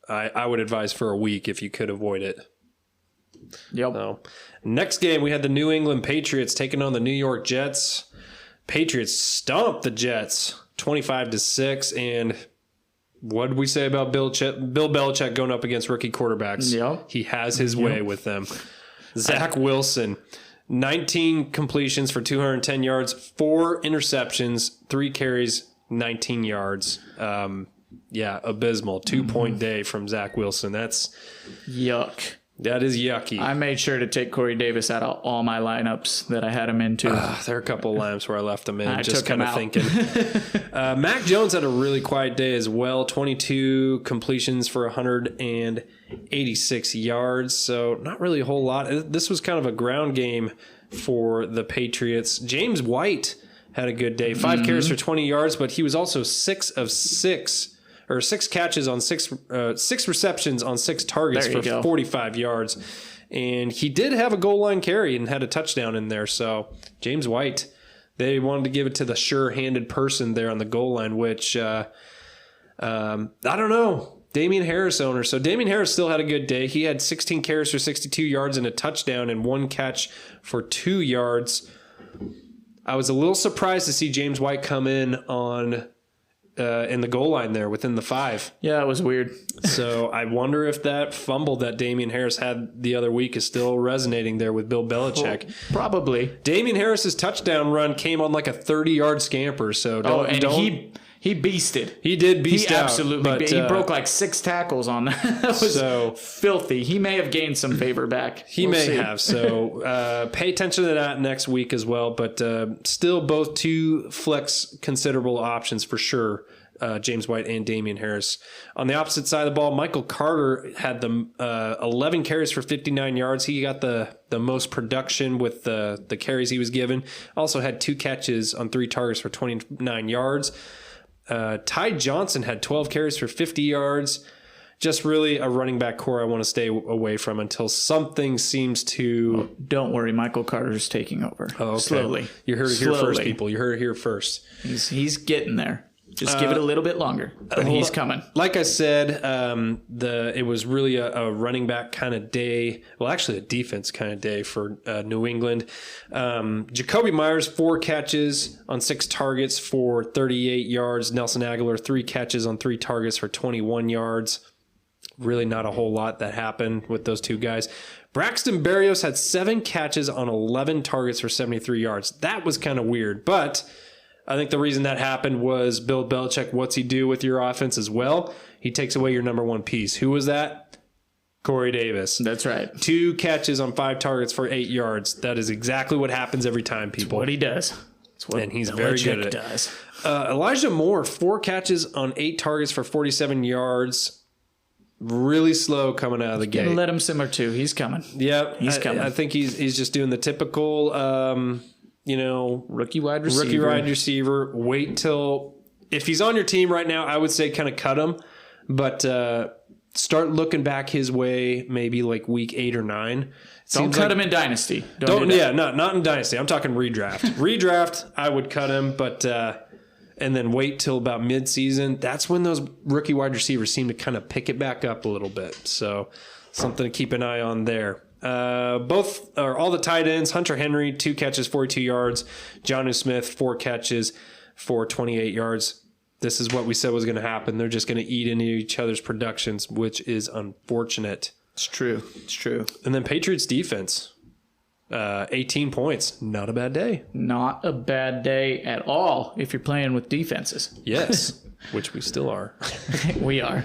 I would advise for a week if you could avoid it. Yep. So, next game, we had the New England Patriots taking on the New York Jets. Patriots stomped the Jets 25-6, and what did we say about Bill Belichick going up against rookie quarterbacks? Yep. He has his way with them. Zach Wilson, 19 completions for 210 yards, 4 interceptions, 3 carries, 19 yards. Abysmal. 2-point day from Zach Wilson. That's yuck. That is yucky. I made sure to take Corey Davis out of all my lineups that I had him into. There are a couple of lineups where I left him in, I just took him kind of out. thinking. Mac Jones had a really quiet day as well. 22 completions for 186 yards. So not really a whole lot. This was kind of a ground game for the Patriots. James White had a good day. 5 carries for 20 yards, but he was also 6 catches on 6 receptions on 6 targets for 45 yards. And he did have a goal line carry and had a touchdown in there. So James White, they wanted to give it to the sure-handed person there on the goal line, which I don't know. Damian Harris owner. So Damian Harris still had a good day. He had 16 carries for 62 yards and a touchdown and 1 catch for 2 yards. I was a little surprised to see James White come in in the goal line there within the 5. Yeah, it was weird. So I wonder if that fumble that Damian Harris had the other week is still resonating there with Bill Belichick. Well, probably. Damian Harris's touchdown run came on like a 30-yard scamper. So he beasted. He did beast out. He absolutely he broke like 6 tackles on that. That was filthy. He may have gained some favor back. We'll may have. So pay attention to that next week as well. But still both 2 flex considerable options for sure. James White and Damian Harris. On the opposite side of the ball, Michael Carter had the 11 carries for 59 yards. He got the most production with the carries he was given. Also had 2 catches on 3 targets for 29 yards. Ty Johnson had 12 carries for 50 yards. Just really a running back core I want to stay away from until something seems to... Oh, don't worry, Michael Carter's taking over. Oh, okay. Slowly. You heard it here first, people. You heard it here first. He's getting there. Just give it a little bit longer, but he's coming. Like I said, it was really a running back kind of day. Well, actually a defense kind of day for New England. Jacoby Myers, 4 catches on 6 targets for 38 yards. Nelson Aguilar, 3 catches on 3 targets for 21 yards. Really not a whole lot that happened with those 2 guys. Braxton Berrios had 7 catches on 11 targets for 73 yards. That was kind of weird, but I think the reason that happened was Bill Belichick. What's he do with your offense as well? He takes away your number 1 piece. Who was that? Corey Davis. That's right. 2 catches on 5 targets for 8 yards. That is exactly what happens every time, people. What he does. And he's very good at it. Does. Elijah Moore, 4 catches on 8 targets for 47 yards. Really slow coming out of the gate. Let him simmer too. He's coming. Yeah, he's coming. I think he's just doing the typical, rookie wide receiver. Wait till, if he's on your team right now, I would say kind of cut him, but start looking back his way maybe like week 8 or 9. Don't cut him in Dynasty. Don't do that. Not in Dynasty. I'm talking redraft. Redraft, I would cut him, but and then wait till about midseason. That's when those rookie wide receivers seem to kind of pick it back up a little bit. So something to keep an eye on there. All the tight ends, Hunter Henry, 2 catches, 42 yards. Jonnu Smith, 4 catches for 28 yards. This is what we said was going to happen. They're just going to eat into each other's productions, which is unfortunate. It's true. And then Patriots defense, 18 points. Not a bad day. Not a bad day at all if you're playing with defenses. Yes, which we still are. We are.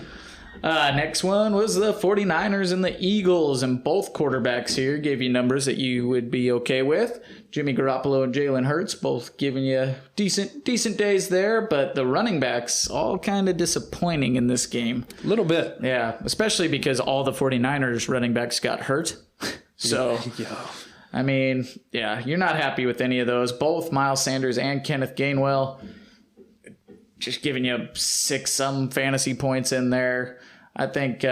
Next one was the 49ers and the Eagles, and both quarterbacks here gave you numbers that you would be okay with. Jimmy Garoppolo and Jalen Hurts both giving you decent days there, but the running backs all kind of disappointing in this game. A little bit. Yeah, especially because all the 49ers running backs got hurt. So, yeah. I mean, yeah, you're not happy with any of those. Both Miles Sanders and Kenneth Gainwell just giving you 6-some fantasy points in there. I think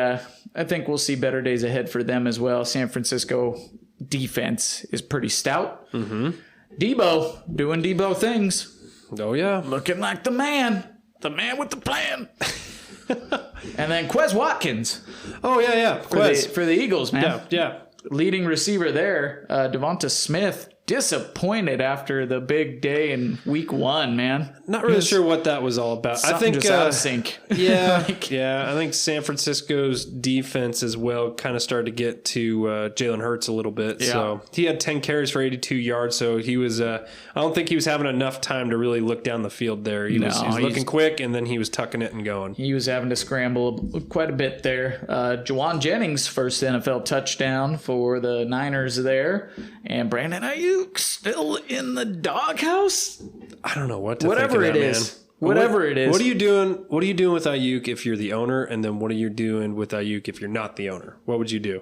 we'll see better days ahead for them as well. San Francisco defense is pretty stout. Mm-hmm. Debo doing Debo things. Oh, yeah. Looking like the man with the plan. And then Quez Watkins. Oh, yeah. For the Eagles, man. Yeah. Leading receiver there, Devonta Smith, disappointed after the big day in week 1, man. Not really sure what that was all about. I think just out of sync. Yeah, I think San Francisco's defense as well kind of started to get to Jalen Hurts a little bit. Yeah. So he had 10 carries for 82 yards. So he was. I don't think he was having enough time to really look down the field there. He was looking quick, and then he was tucking it and going. He was having to scramble quite a bit there. Jawan Jennings' first NFL touchdown for the Niners there, and Brandon Ayuk still in the doghouse. I don't know what to Whatever think of it that, is. man. Whatever it is. What are you doing? What are you doing with Ayuk if you're the owner? And then what are you doing with Ayuk if you're not the owner? What would you do?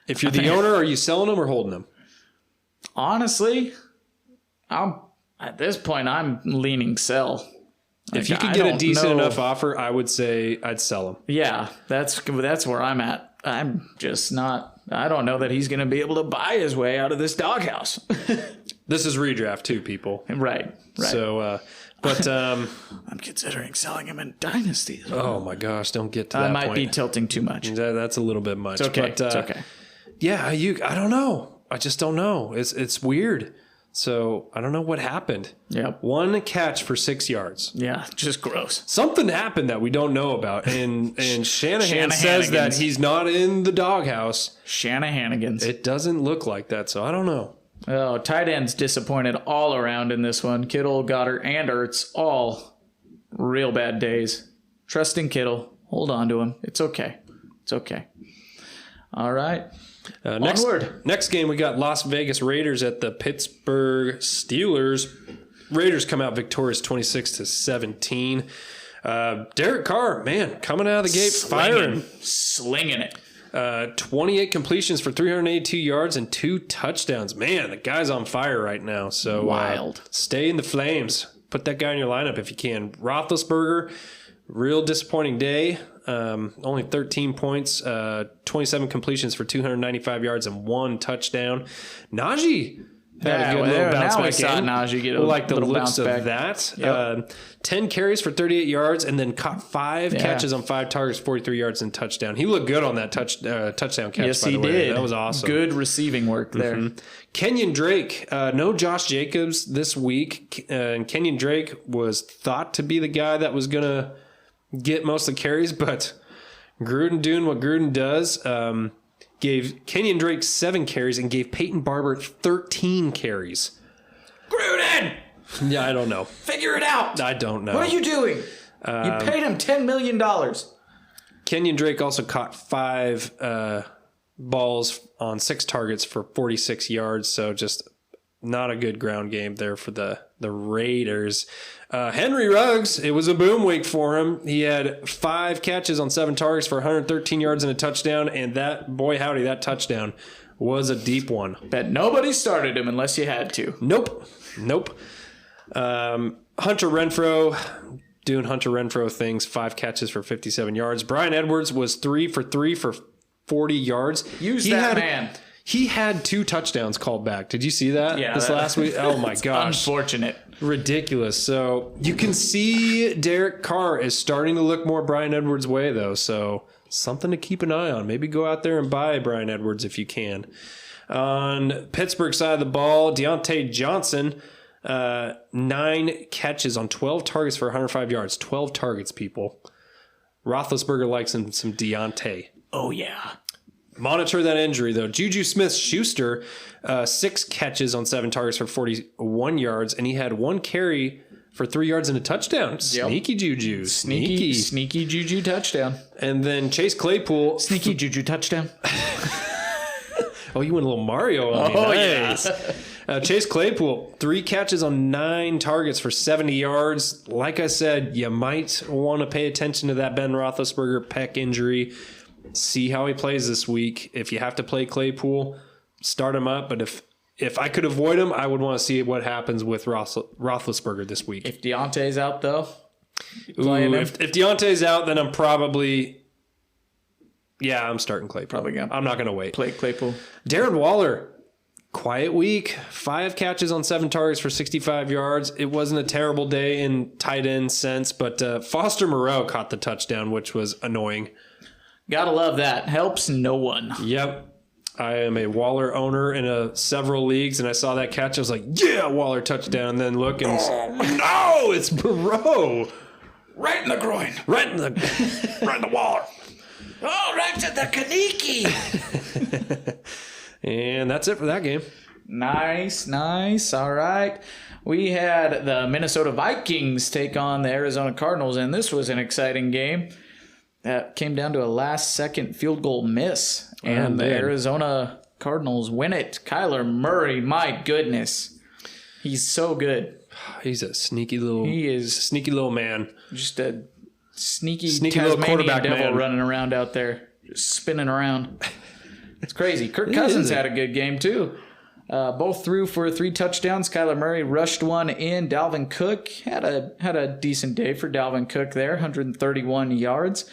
If you're the owner, are you selling him or holding him? Honestly, at this point, I'm leaning sell. If you could get a decent enough offer, I would say I'd sell him. Yeah, that's where I'm at. I'm just not. I don't know that he's going to be able to buy his way out of this doghouse. This is redraft too, people. Right. So, I'm considering selling him in Dynasty. Oh my gosh, don't get to that point. I might be tilting too much. That's a little bit much. It's okay. But, it's okay. Yeah, I don't know. I just don't know. It's weird. So I don't know what happened. Yep. 1 catch for 6 yards. Yeah, just gross. Something happened that we don't know about. And Shanahan says that he's not in the doghouse. Shanahanigans. It doesn't look like that, so I don't know. Oh, tight ends disappointed all around in this one. Kittle, Goddard, and Ertz, all real bad days. Trust in Kittle. Hold on to him. It's okay. It's okay. All right. Next game, we got Las Vegas Raiders at the Pittsburgh Steelers. Raiders come out victorious 26-17. Derek Carr, man, coming out of the gate, slinging it. 28 completions for 382 yards and 2 touchdowns. Man, the guy's on fire right now. So wild. Stay in the flames. Put that guy in your lineup if you can. Roethlisberger, real disappointing day. Only 13 points, 27 completions for 295 yards and 1 touchdown. Najee Had a good little bounce now we back saw game. Najee get a Like the little looks bounce of back. that. Yep. 10 carries for 38 yards and then caught 5 catches on 5 targets, 43 yards and touchdown. He looked good on that touchdown catch, Yes, by he the way. did. That was awesome. Good receiving work there. Kenyon Drake, no Josh Jacobs this week. And Kenyon Drake was thought to be the guy that was going to get most of the carries, but Gruden doing what Gruden does, gave Kenyon Drake 7 carries and gave Peyton Barber 13 carries. Gruden, Yeah, I don't know. figure it out. I don't know. What are you doing? You paid him $10 million. Kenyon Drake also caught 5 balls on 6 targets for 46 yards, so just not a good ground game there for the Raiders. Henry Ruggs, it was a boom week for him. He had 5 catches on 7 targets for 113 yards and a touchdown, and that, boy howdy, that touchdown was a deep one. Bet nobody started him unless you had to. Nope. Hunter Renfrow doing Hunter Renfrow things, 5 catches for 57 yards. Bryan Edwards was 3 for 3 for 40 yards. Use that man. He had 2 touchdowns called back. Did you see that? Yeah, this last week? Oh my gosh. Unfortunate. Ridiculous. So you can see Derek Carr is starting to look more Bryan Edwards' way, though. So something to keep an eye on. Maybe go out there and buy Bryan Edwards if you can. On Pittsburgh side of the ball, Deontay Johnson, 9 catches on 12 targets for 105 yards. 12 targets, people. Roethlisberger likes him some Deontay. Oh, yeah. Monitor that injury, though. Juju Smith-Schuster, 6 catches on 7 targets for 41 yards, and he had 1 carry for 3 yards and a touchdown. Sneaky Juju. Sneaky Juju touchdown. And then Chase Claypool. Sneaky Juju touchdown. Oh, you went a little Mario on me. Oh, Nice. Chase Claypool, 3 catches on 9 targets for 70 yards. Like I said, you might want to pay attention to that Ben Roethlisberger pec injury. See how he plays this week. If you have to play Claypool, start him up. But if I could avoid him, I would want to see what happens with Roethlisberger this week. If Deontay's out, though, playing him? If Deontay's out, then I'm probably... Yeah, I'm starting Claypool. Probably gonna I'm not going to wait. play Claypool. Darren Waller, quiet week. 5 catches on 7 targets for 65 yards. It wasn't a terrible day in tight end sense, but Foster Moreau caught the touchdown, which was annoying. Gotta love that. Helps no one. Yep. I am a Waller owner in several leagues, and I saw that catch. I was like, yeah, Waller touchdown. And then look, and no, it's Moreau. Right in the groin. Right in the Waller. Oh, right to the Kaniki. And that's it for that game. Nice. All right. We had the Minnesota Vikings take on the Arizona Cardinals, and this was an exciting game. That came down to a last-second field goal miss, and the Arizona Cardinals win it. Kyler Murray, my goodness. He's so good. He's a sneaky little man. Just a sneaky little Tasmanian quarterback devil man. running around out there, just spinning around. It's crazy. Kirk Cousins had a good game, too. Both threw for 3 touchdowns. Kyler Murray rushed 1 in. Dalvin Cook had a decent day for Dalvin Cook there, 131 yards.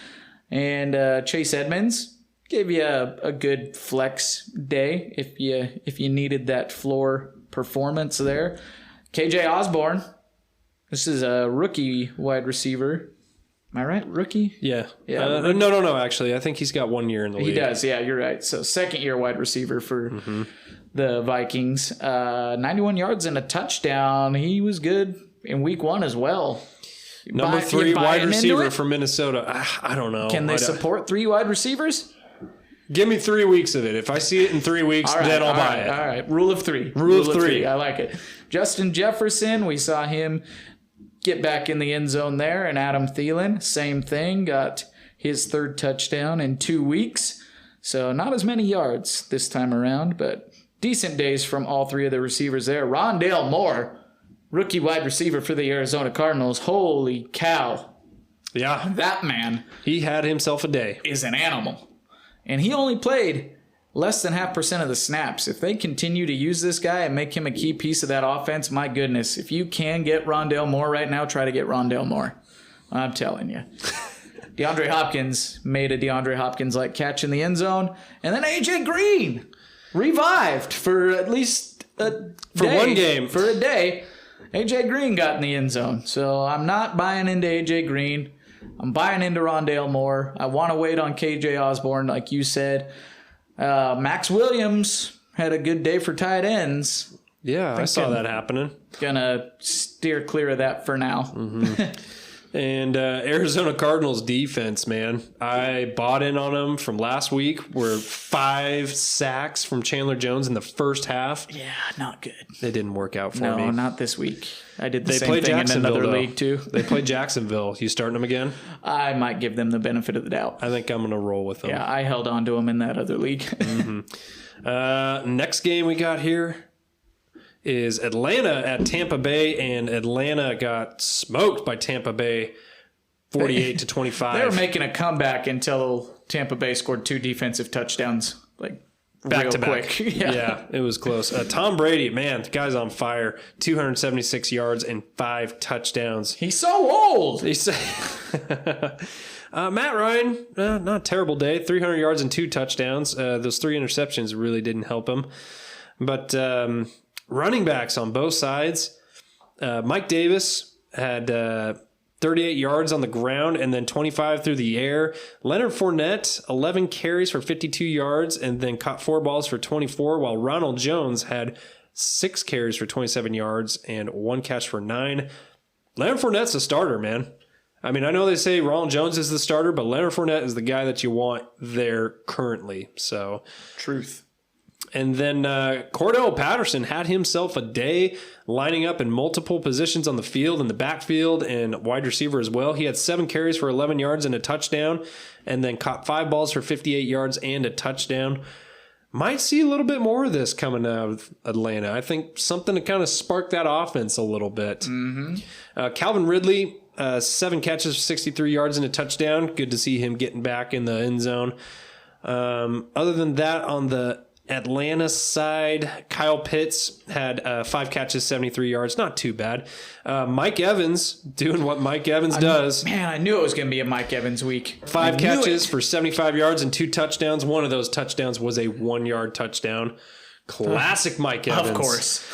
And Chase Edmonds gave you a good flex day if you needed that floor performance there. KJ Osborne, this is a rookie wide receiver. Am I right? Rookie? Yeah. Yeah. No. Actually, I think he's got 1 year in the league. He does. Yeah, you're right. So second-year wide receiver for the Vikings. 91 yards and a touchdown. He was good in week 1 as well. Number 3 wide receiver for Minnesota. I don't know. Can they support 3 wide receivers? Give me 3 weeks of it. If I see it in 3 weeks, then I'll buy it. All right. Rule of 3. Rule of 3. I like it. Justin Jefferson, we saw him get back in the end zone there. And Adam Thielen, same thing. Got his 3rd touchdown in 2 weeks. So not as many yards this time around, but decent days from all 3 of the receivers there. Rondale Moore, rookie wide receiver for the Arizona Cardinals. Holy cow. Yeah. That man He had himself a day. is an animal. And he only played less than 0.5% of the snaps. If they continue to use this guy and make him a key piece of that offense, my goodness, if you can get Rondale Moore right now, try to get Rondale Moore. I'm telling you. DeAndre Hopkins made a DeAndre Hopkins-like catch in the end zone. And then A.J. Green revived for at least one game. For a day, AJ Green got in the end zone. So I'm not buying into AJ Green. I'm buying into Rondale Moore. I want to wait on KJ Osborne, like you said. Max Williams had a good day for tight ends. Yeah, I saw that happening. Gonna steer clear of that for now. Mm-hmm. And Arizona Cardinals defense, man. I bought in on them from last week. Were 5 sacks from Chandler Jones in the first half. Yeah, not good. They didn't work out for me. No, not this week. I did the They same played thing in Jacksonville, another though. league, too. They played Jacksonville. You starting them again? I might give them the benefit of the doubt. I think I'm going to roll with them. Yeah, I held on to them in that other league. Next game we got here is Atlanta at Tampa Bay, and Atlanta got smoked by Tampa Bay 48-25. They were making a comeback until Tampa Bay scored 2 defensive touchdowns, like back real to back. quick. Yeah, it was close. Tom Brady, man, the guy's on fire. 276 yards and 5 touchdowns. He's so old. Matt Ryan, not a terrible day. 300 yards and 2 touchdowns. Those 3 interceptions really didn't help him. But running backs on both sides. Mike Davis had 38 yards on the ground and then 25 through the air. Leonard Fournette, 11 carries for 52 yards and then caught 4 balls for 24, while Ronald Jones had 6 carries for 27 yards and 1 catch for 9. Leonard Fournette's a starter, man. I mean, I know they say Ronald Jones is the starter, but Leonard Fournette is the guy that you want there currently. So, Truth. And then Cordell Patterson had himself a day, lining up in multiple positions on the field, in the backfield and wide receiver as well. He had 7 carries for 11 yards and a touchdown, and then caught 5 balls for 58 yards and a touchdown. Might see a little bit more of this coming out of Atlanta. I think something to kind of spark that offense a little bit. Mm-hmm. Calvin Ridley, 7 catches, 63 yards and a touchdown. Good to see him getting back in the end zone. Other than that, on the Atlanta side, Kyle Pitts had 5 catches, 73 yards. Not too bad. Mike Evans doing what Mike Evans does. Man, I knew it was going to be a Mike Evans week. 5 catches for 75 yards and 2 touchdowns. One of those touchdowns was a 1-yard touchdown. Classic Mike Evans. Of course.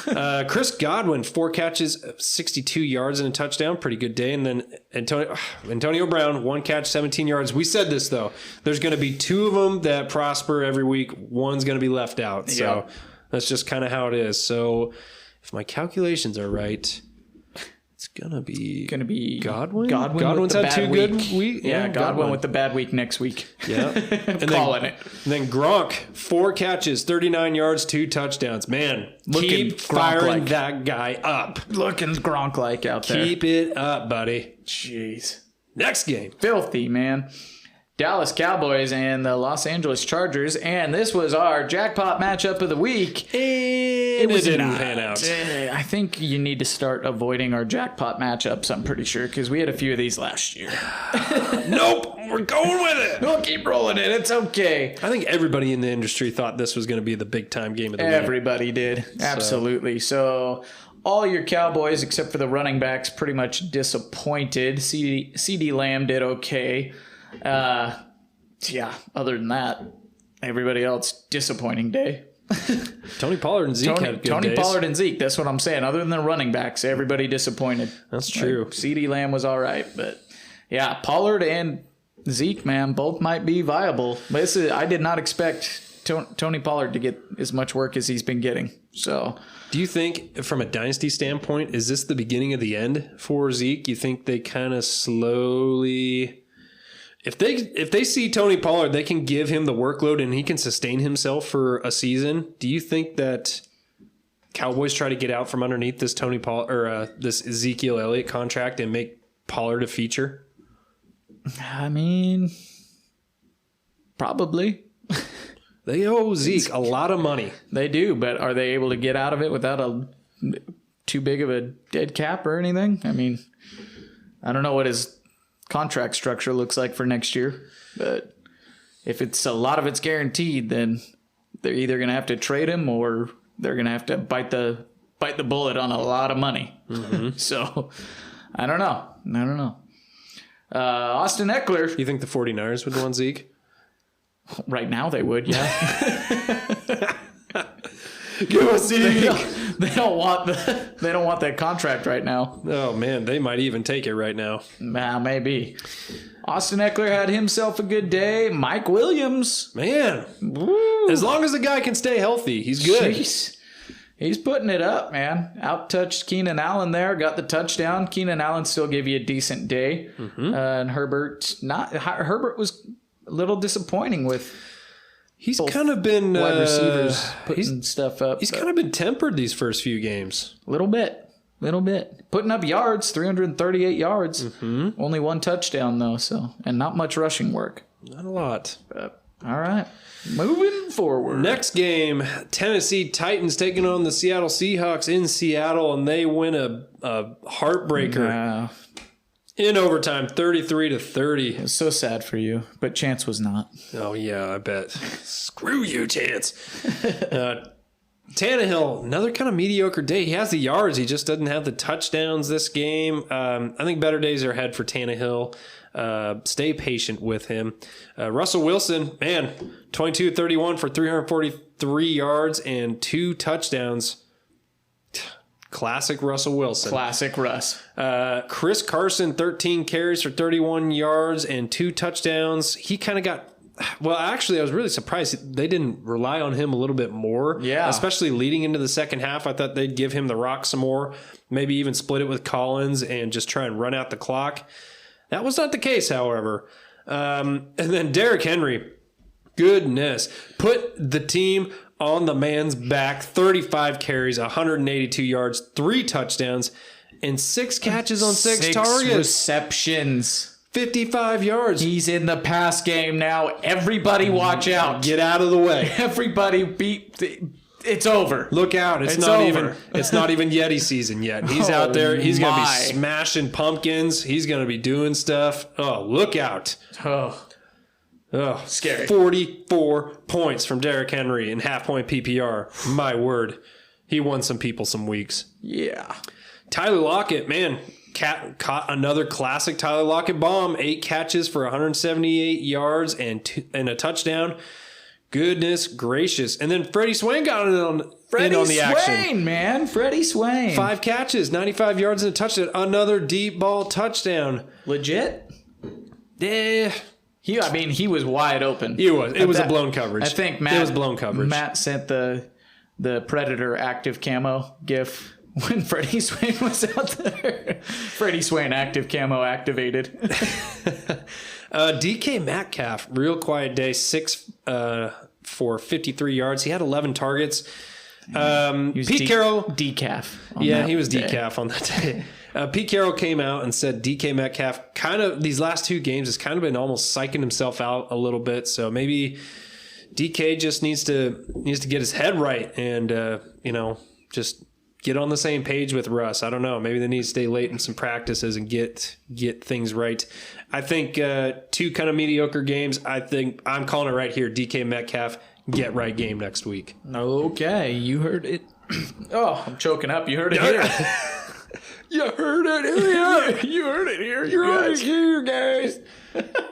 Chris Godwin, 4 catches, 62 yards and a touchdown. Pretty good day. And then Antonio Brown, 1 catch, 17 yards. We said this, though. There's going to be 2 of them that prosper every week. One's going to be left out. So that's just kind of how it is. So if my calculations are right, it's going to be Godwin. Godwin's had 2 good weeks. Yeah, Godwin with the bad week next week. Yeah. I'm calling it. And then Gronk, 4 catches, 39 yards, 2 touchdowns. Man, keep firing that guy up. Looking Gronk-like out there. Keep it up, buddy. Jeez. Next game. Filthy, man. Dallas Cowboys and the Los Angeles Chargers, and this was our jackpot matchup of the week. And it didn't pan out. I think you need to start avoiding our jackpot matchups, I'm pretty sure, because we had a few of these last year. Nope, we're going with it. We'll keep rolling it. It's okay. I think everybody in the industry thought this was going to be the big time game of the week. Everybody did. Absolutely. So all your Cowboys, except for the running backs, pretty much disappointed. CD Lamb did okay. Other than that, everybody else, disappointing day. Tony Pollard and Zeke had good days. Pollard and Zeke, that's what I'm saying. Other than the running backs, everybody disappointed. That's true. Like, CD Lamb was all right, but yeah, Pollard and Zeke, man, both might be viable. But I did not expect Tony Pollard to get as much work as he's been getting. So, do you think, from a dynasty standpoint, is this the beginning of the end for Zeke? You think they kind of slowly... If they see Tony Pollard, they can give him the workload and he can sustain himself for a season. Do you think that Cowboys try to get out from underneath this Tony Pollard or this Ezekiel Elliott contract and make Pollard a feature? I mean, probably. They owe Zeke a lot of money. They do, but are they able to get out of it without too big of a dead cap or anything? I mean, I don't know what his contract structure looks like for next year, but if it's a lot of it's guaranteed, then they're either going to have to trade him or they're going to have to bite the bullet on a lot of money. Mm-hmm. So I don't know. Austin Eckler. You think the 49ers would want Zeke? Right now they would, yeah. Give us Zeke. They don't want that contract right now. Oh, man, they might even take it right now. Nah, maybe. Austin Eckler had himself a good day. Mike Williams. Man, Woo. as long as the guy can stay healthy, he's good. Jeez. He's putting it up, man. Out-touched Keenan Allen there. Got the touchdown. Keenan Allen still gave you a decent day. And Herbert was a little disappointing with He's kind of been wide receivers putting stuff up. He's kind of been tempered these first few games. Little bit. Putting up yards, 338 yards. Only one touchdown, though, and not much rushing work. Not a lot. All right. Moving forward. Next game, Tennessee Titans taking on the Seattle Seahawks in Seattle, and they win a heartbreaker in overtime, 33-30. It was so sad for you, but Chance was not. Oh, yeah, I bet. Screw you, Chance. Tannehill, another kind of mediocre day. He has the yards. He just doesn't have the touchdowns this game. I think better days are ahead for Tannehill. Stay patient with him. Russell Wilson, man, 22-31 for 343 yards and 2 touchdowns. Classic Russell Wilson. Classic Russ. Chris Carson, 13 carries for 31 yards and 2 touchdowns. He kind of got... Well, actually, I was really surprised they didn't rely on him a little bit more. Yeah. Especially leading into the second half. I thought they'd give him the rock some more. Maybe even split it with Collins and just try and run out the clock. That was not the case, however. And then Derrick Henry, goodness, put the team on the man's back. 35 carries, 182 yards, 3 touchdowns, and 6 catches on 6 targets. 6 receptions. 55 yards. He's in the pass game now. Everybody watch out. Get out of the way. Everybody it's over. Look out. It's not even Yeti season yet. He's out there. He's going to be smashing pumpkins. He's going to be doing stuff. Oh, look out. Oh, scary. 44 points from Derrick Henry in half-point PPR. My word. He won some people some weeks. Yeah. Tyler Lockett, man, caught another classic Tyler Lockett bomb. 8 catches for 178 yards and a touchdown. Goodness gracious. And then Freddie Swain got in on the action. Man. Freddie Swain. 5 catches, 95 yards and a touchdown. Another deep ball touchdown. Legit? Yeah. He was wide open. He was. It was a blown coverage. I think it was blown coverage. Matt sent the Predator active camo gif when Freddie Swain was out there. Freddie Swain active camo activated. DK Metcalf, real quiet day, 6 for 53 yards. He had 11 targets. Pete Carroll. Decaf. Yeah, he was decaf on that day. Pete Carroll came out and said DK Metcalf kind of these last 2 games has kind of been almost psyching himself out a little bit. So maybe DK just needs to get his head right and just get on the same page with Russ. I don't know. Maybe they need to stay late in some practices and get things right. I think 2 kind of mediocre games. I think I'm calling it right here. DK Metcalf, get right game next week. Okay, you heard it. Oh, I'm choking up. You heard it here. You heard it here. You heard it here. You heard it here, guys.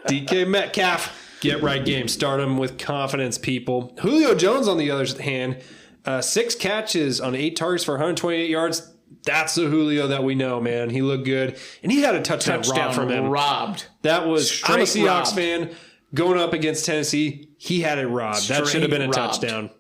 DK Metcalf, get right game. Start him with confidence, people. Julio Jones, on the other hand, 6 catches on 8 targets for 128 yards. That's the Julio that we know, man. He looked good. And he had a touchdown robbed from him. Robbed. That was, Straight I'm a Seahawks robbed. fan. Going up against Tennessee, he had it robbed. That should have been a robbed. touchdown.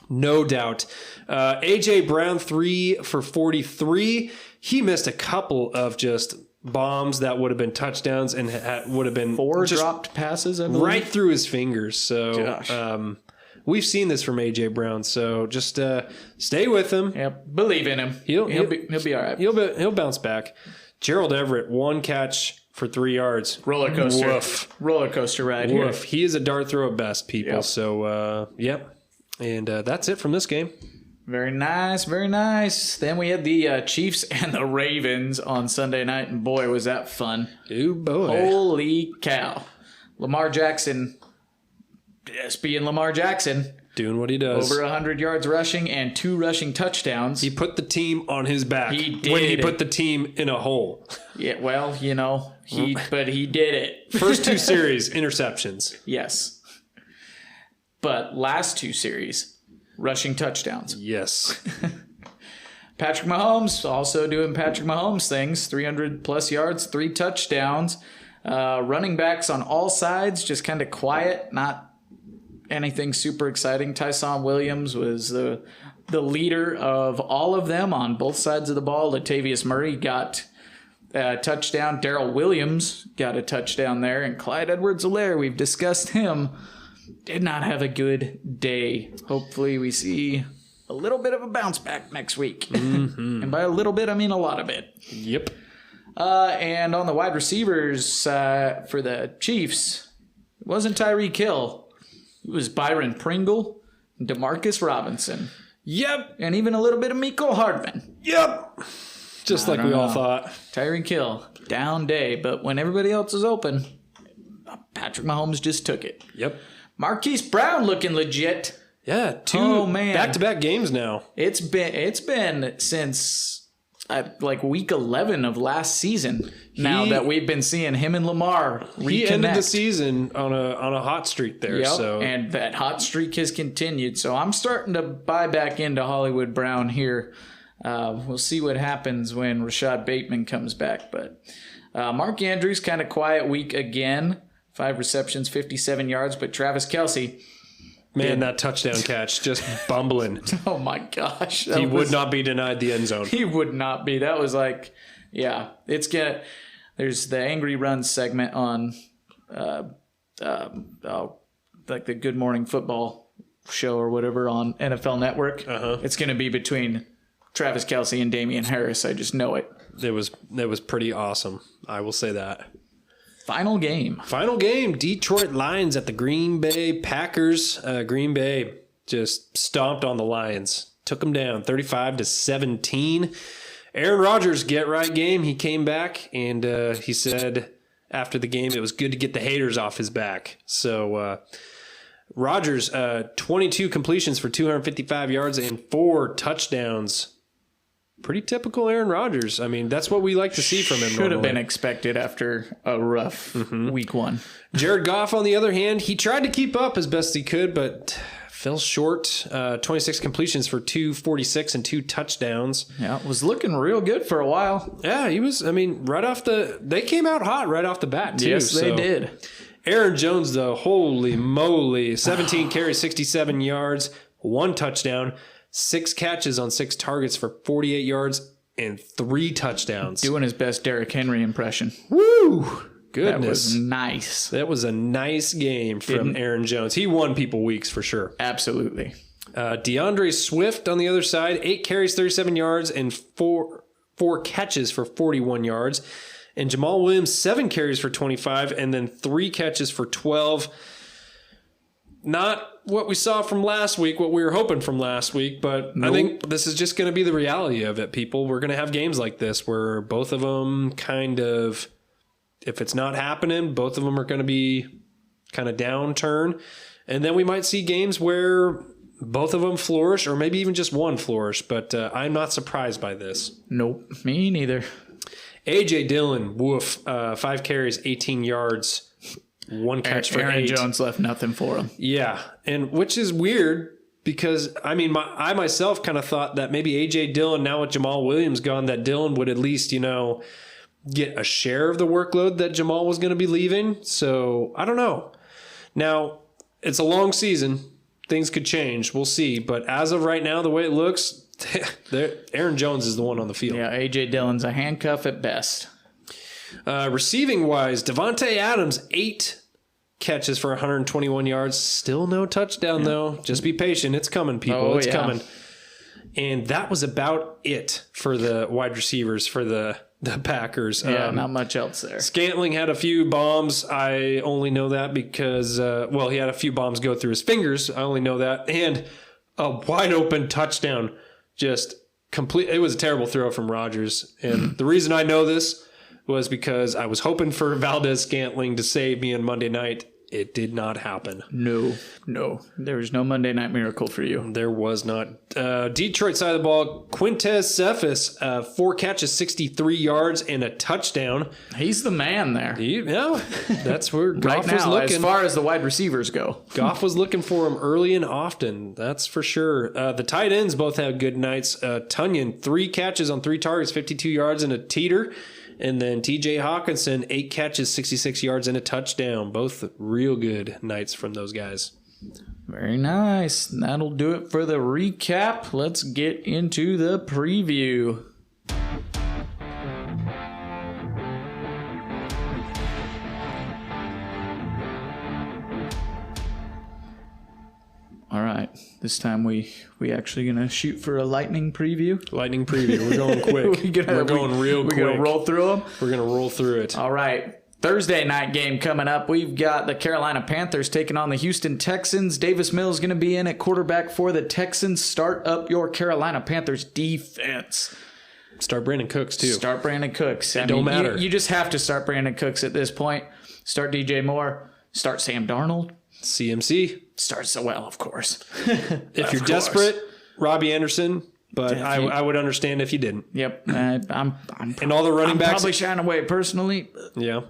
No doubt. A.J. Brown, 3 for 43. He missed a couple of just bombs that would have been touchdowns and would have been 4 just dropped passes, I believe. right through his fingers. So Gosh. We've seen this from A.J. Brown. So just stay with him. Yep. Believe in him. He'll be all right. He'll bounce back. Gerald Everett, 1 catch for 3 yards. Roller coaster. Woof. Roller coaster ride Woof. here. He is a dart throw at best, people. Yep. So, yep. And that's it from this game. Very nice, very nice. Then we had the Chiefs and the Ravens on Sunday night, and boy, was that fun. Oh, boy. Holy cow. Lamar Jackson, just being Lamar Jackson. Doing what he does. Over 100 yards rushing and 2 rushing touchdowns. He put the team on his back. He did. When he put the team in a hole. Yeah, well, but he did it. First 2 series, interceptions. Yes. But last 2 series, rushing touchdowns. Yes. Patrick Mahomes also doing Patrick Mahomes things. 300-plus yards, 3 touchdowns. Running backs on all sides, just kind of quiet, not anything super exciting. Tyson Williams was the leader of all of them on both sides of the ball. Latavius Murray got a touchdown. Daryl Williams got a touchdown there. And Clyde Edwards-Helaire, we've discussed him, did not have a good day. Hopefully we see a little bit of a bounce back next week. Mm-hmm. And by a little bit, I mean a lot of it. Yep. And on the wide receivers for the Chiefs, it wasn't Tyreek Hill. It was Byron Pringle and Demarcus Robinson. Yep. And even a little bit of Mecole Hardman. Yep. Just like we all thought. Tyreek Hill, down day. But when everybody else is open, Patrick Mahomes just took it. Yep. Marquise Brown looking legit. Yeah, 2 back-to-back games now. It's been since like week 11 of last season now that we've been seeing him and Lamar reconnect. He ended the season on a hot streak there. Yep, so. And that hot streak has continued. So I'm starting to buy back into Hollywood Brown here. We'll see what happens when Rashad Bateman comes back. But Mark Andrews, kind of quiet week again. 5 receptions, 57 yards. But Travis Kelce... Man, that touchdown catch, just bumbling. Oh, my gosh. He would not be denied the end zone. He would not be. That was like, yeah. There's the Angry Runs segment on like the Good Morning Football show or whatever on NFL Network. Uh-huh. It's going to be between Travis Kelce and Damian Harris. I just know it. It was pretty awesome. I will say that. Final game. Detroit Lions at the Green Bay Packers. Green Bay just stomped on the Lions. Took them down 35-17. Aaron Rodgers, get right game. He came back and he said after the game it was good to get the haters off his back. So Rodgers, 22 completions for 255 yards and 4 touchdowns. Pretty typical Aaron Rodgers. I mean, that's what we like to see from him. Should have been expected after a rough week 1. Jared Goff, on the other hand, he tried to keep up as best he could, but fell short. 26 completions for 246 and 2 touchdowns. Yeah, it was looking real good for a while. Yeah, he was. I mean, they came out hot right off the bat, too. Yes, they did. Aaron Jones, though, holy moly. 17 carries, 67 yards, 1 touchdown. 6 catches on 6 targets for 48 yards and 3 touchdowns. Doing his best Derrick Henry impression. Woo! Goodness. That was nice. That was a nice game from Aaron Jones. He won people weeks for sure. Absolutely. DeAndre Swift on the other side, 8 carries, 37 yards, and 4 catches for 41 yards. And Jamal Williams, 7 carries for 25, and then 3 catches for 12. Not what we saw from last week, what we were hoping from last week, but nope. I think this is just going to be the reality of it, people. We're going to have games like this where both of them kind of, if it's not happening, both of them are going to be kind of downturn. And then we might see games where both of them flourish, or maybe even just one flourish, but I'm not surprised by this. Nope, me neither. A.J. Dillon, woof, 5 carries, 18 yards. 1 catch for 8. Aaron Jones left nothing for him. Yeah, and which is weird because, I mean, I myself kind of thought that maybe A.J. Dillon, now with Jamal Williams gone, that Dillon would at least, get a share of the workload that Jamal was going to be leaving. So, I don't know. Now, it's a long season. Things could change. We'll see. But as of right now, the way it looks, Aaron Jones is the one on the field. Yeah, A.J. Dillon's a handcuff at best. Receiving-wise, Devontae Adams, 8 catches for 121 yards. Still no touchdown, though. Just be patient. It's coming, people. It's coming. And that was about it for the wide receivers for the Packers. Yeah, not much else there. Scantling had a few bombs. I only know that because, he had a few bombs go through his fingers. I only know that. And a wide-open touchdown. Just complete. It was a terrible throw from Rodgers. And the reason I know this was because I was hoping for Valdez Scantling to save me on Monday night, It did not happen. No. There was no Monday Night Miracle for you. There was not. Detroit side of the ball, Quintez Cephas, 4 catches, 63 yards, and a touchdown. He's the man there. That's where Right Goff was now, looking. as far as the wide receivers go. Goff was looking for him early and often. That's for sure. The tight ends both had good nights. Tunyon, 3 catches on 3 targets, 52 yards, and a teeter. And then TJ Hawkinson, 8 catches, 66 yards, and a touchdown. Both real good nights from those guys. Very nice. That'll do it for the recap. Let's get into the preview. All right. This time we actually gonna shoot for a lightning preview. Lightning preview. We're going quick. We're going real quick. We're gonna roll through them. We're gonna roll through it. All right. Thursday night game coming up. We've got the Carolina Panthers taking on the Houston Texans. Davis Mills going to be in at quarterback for the Texans. Start up your Carolina Panthers defense. Start Brandon Cooks, too. Start Brandon Cooks. Don't matter. You just have to start Brandon Cooks at this point. Start DJ Moore. Start Sam Darnold. CMC. Start Sewell, of course. If you're desperate, Robbie Anderson. But I would understand if you didn't. Yep. I'm and all the running backs. Probably shying away personally. Yeah.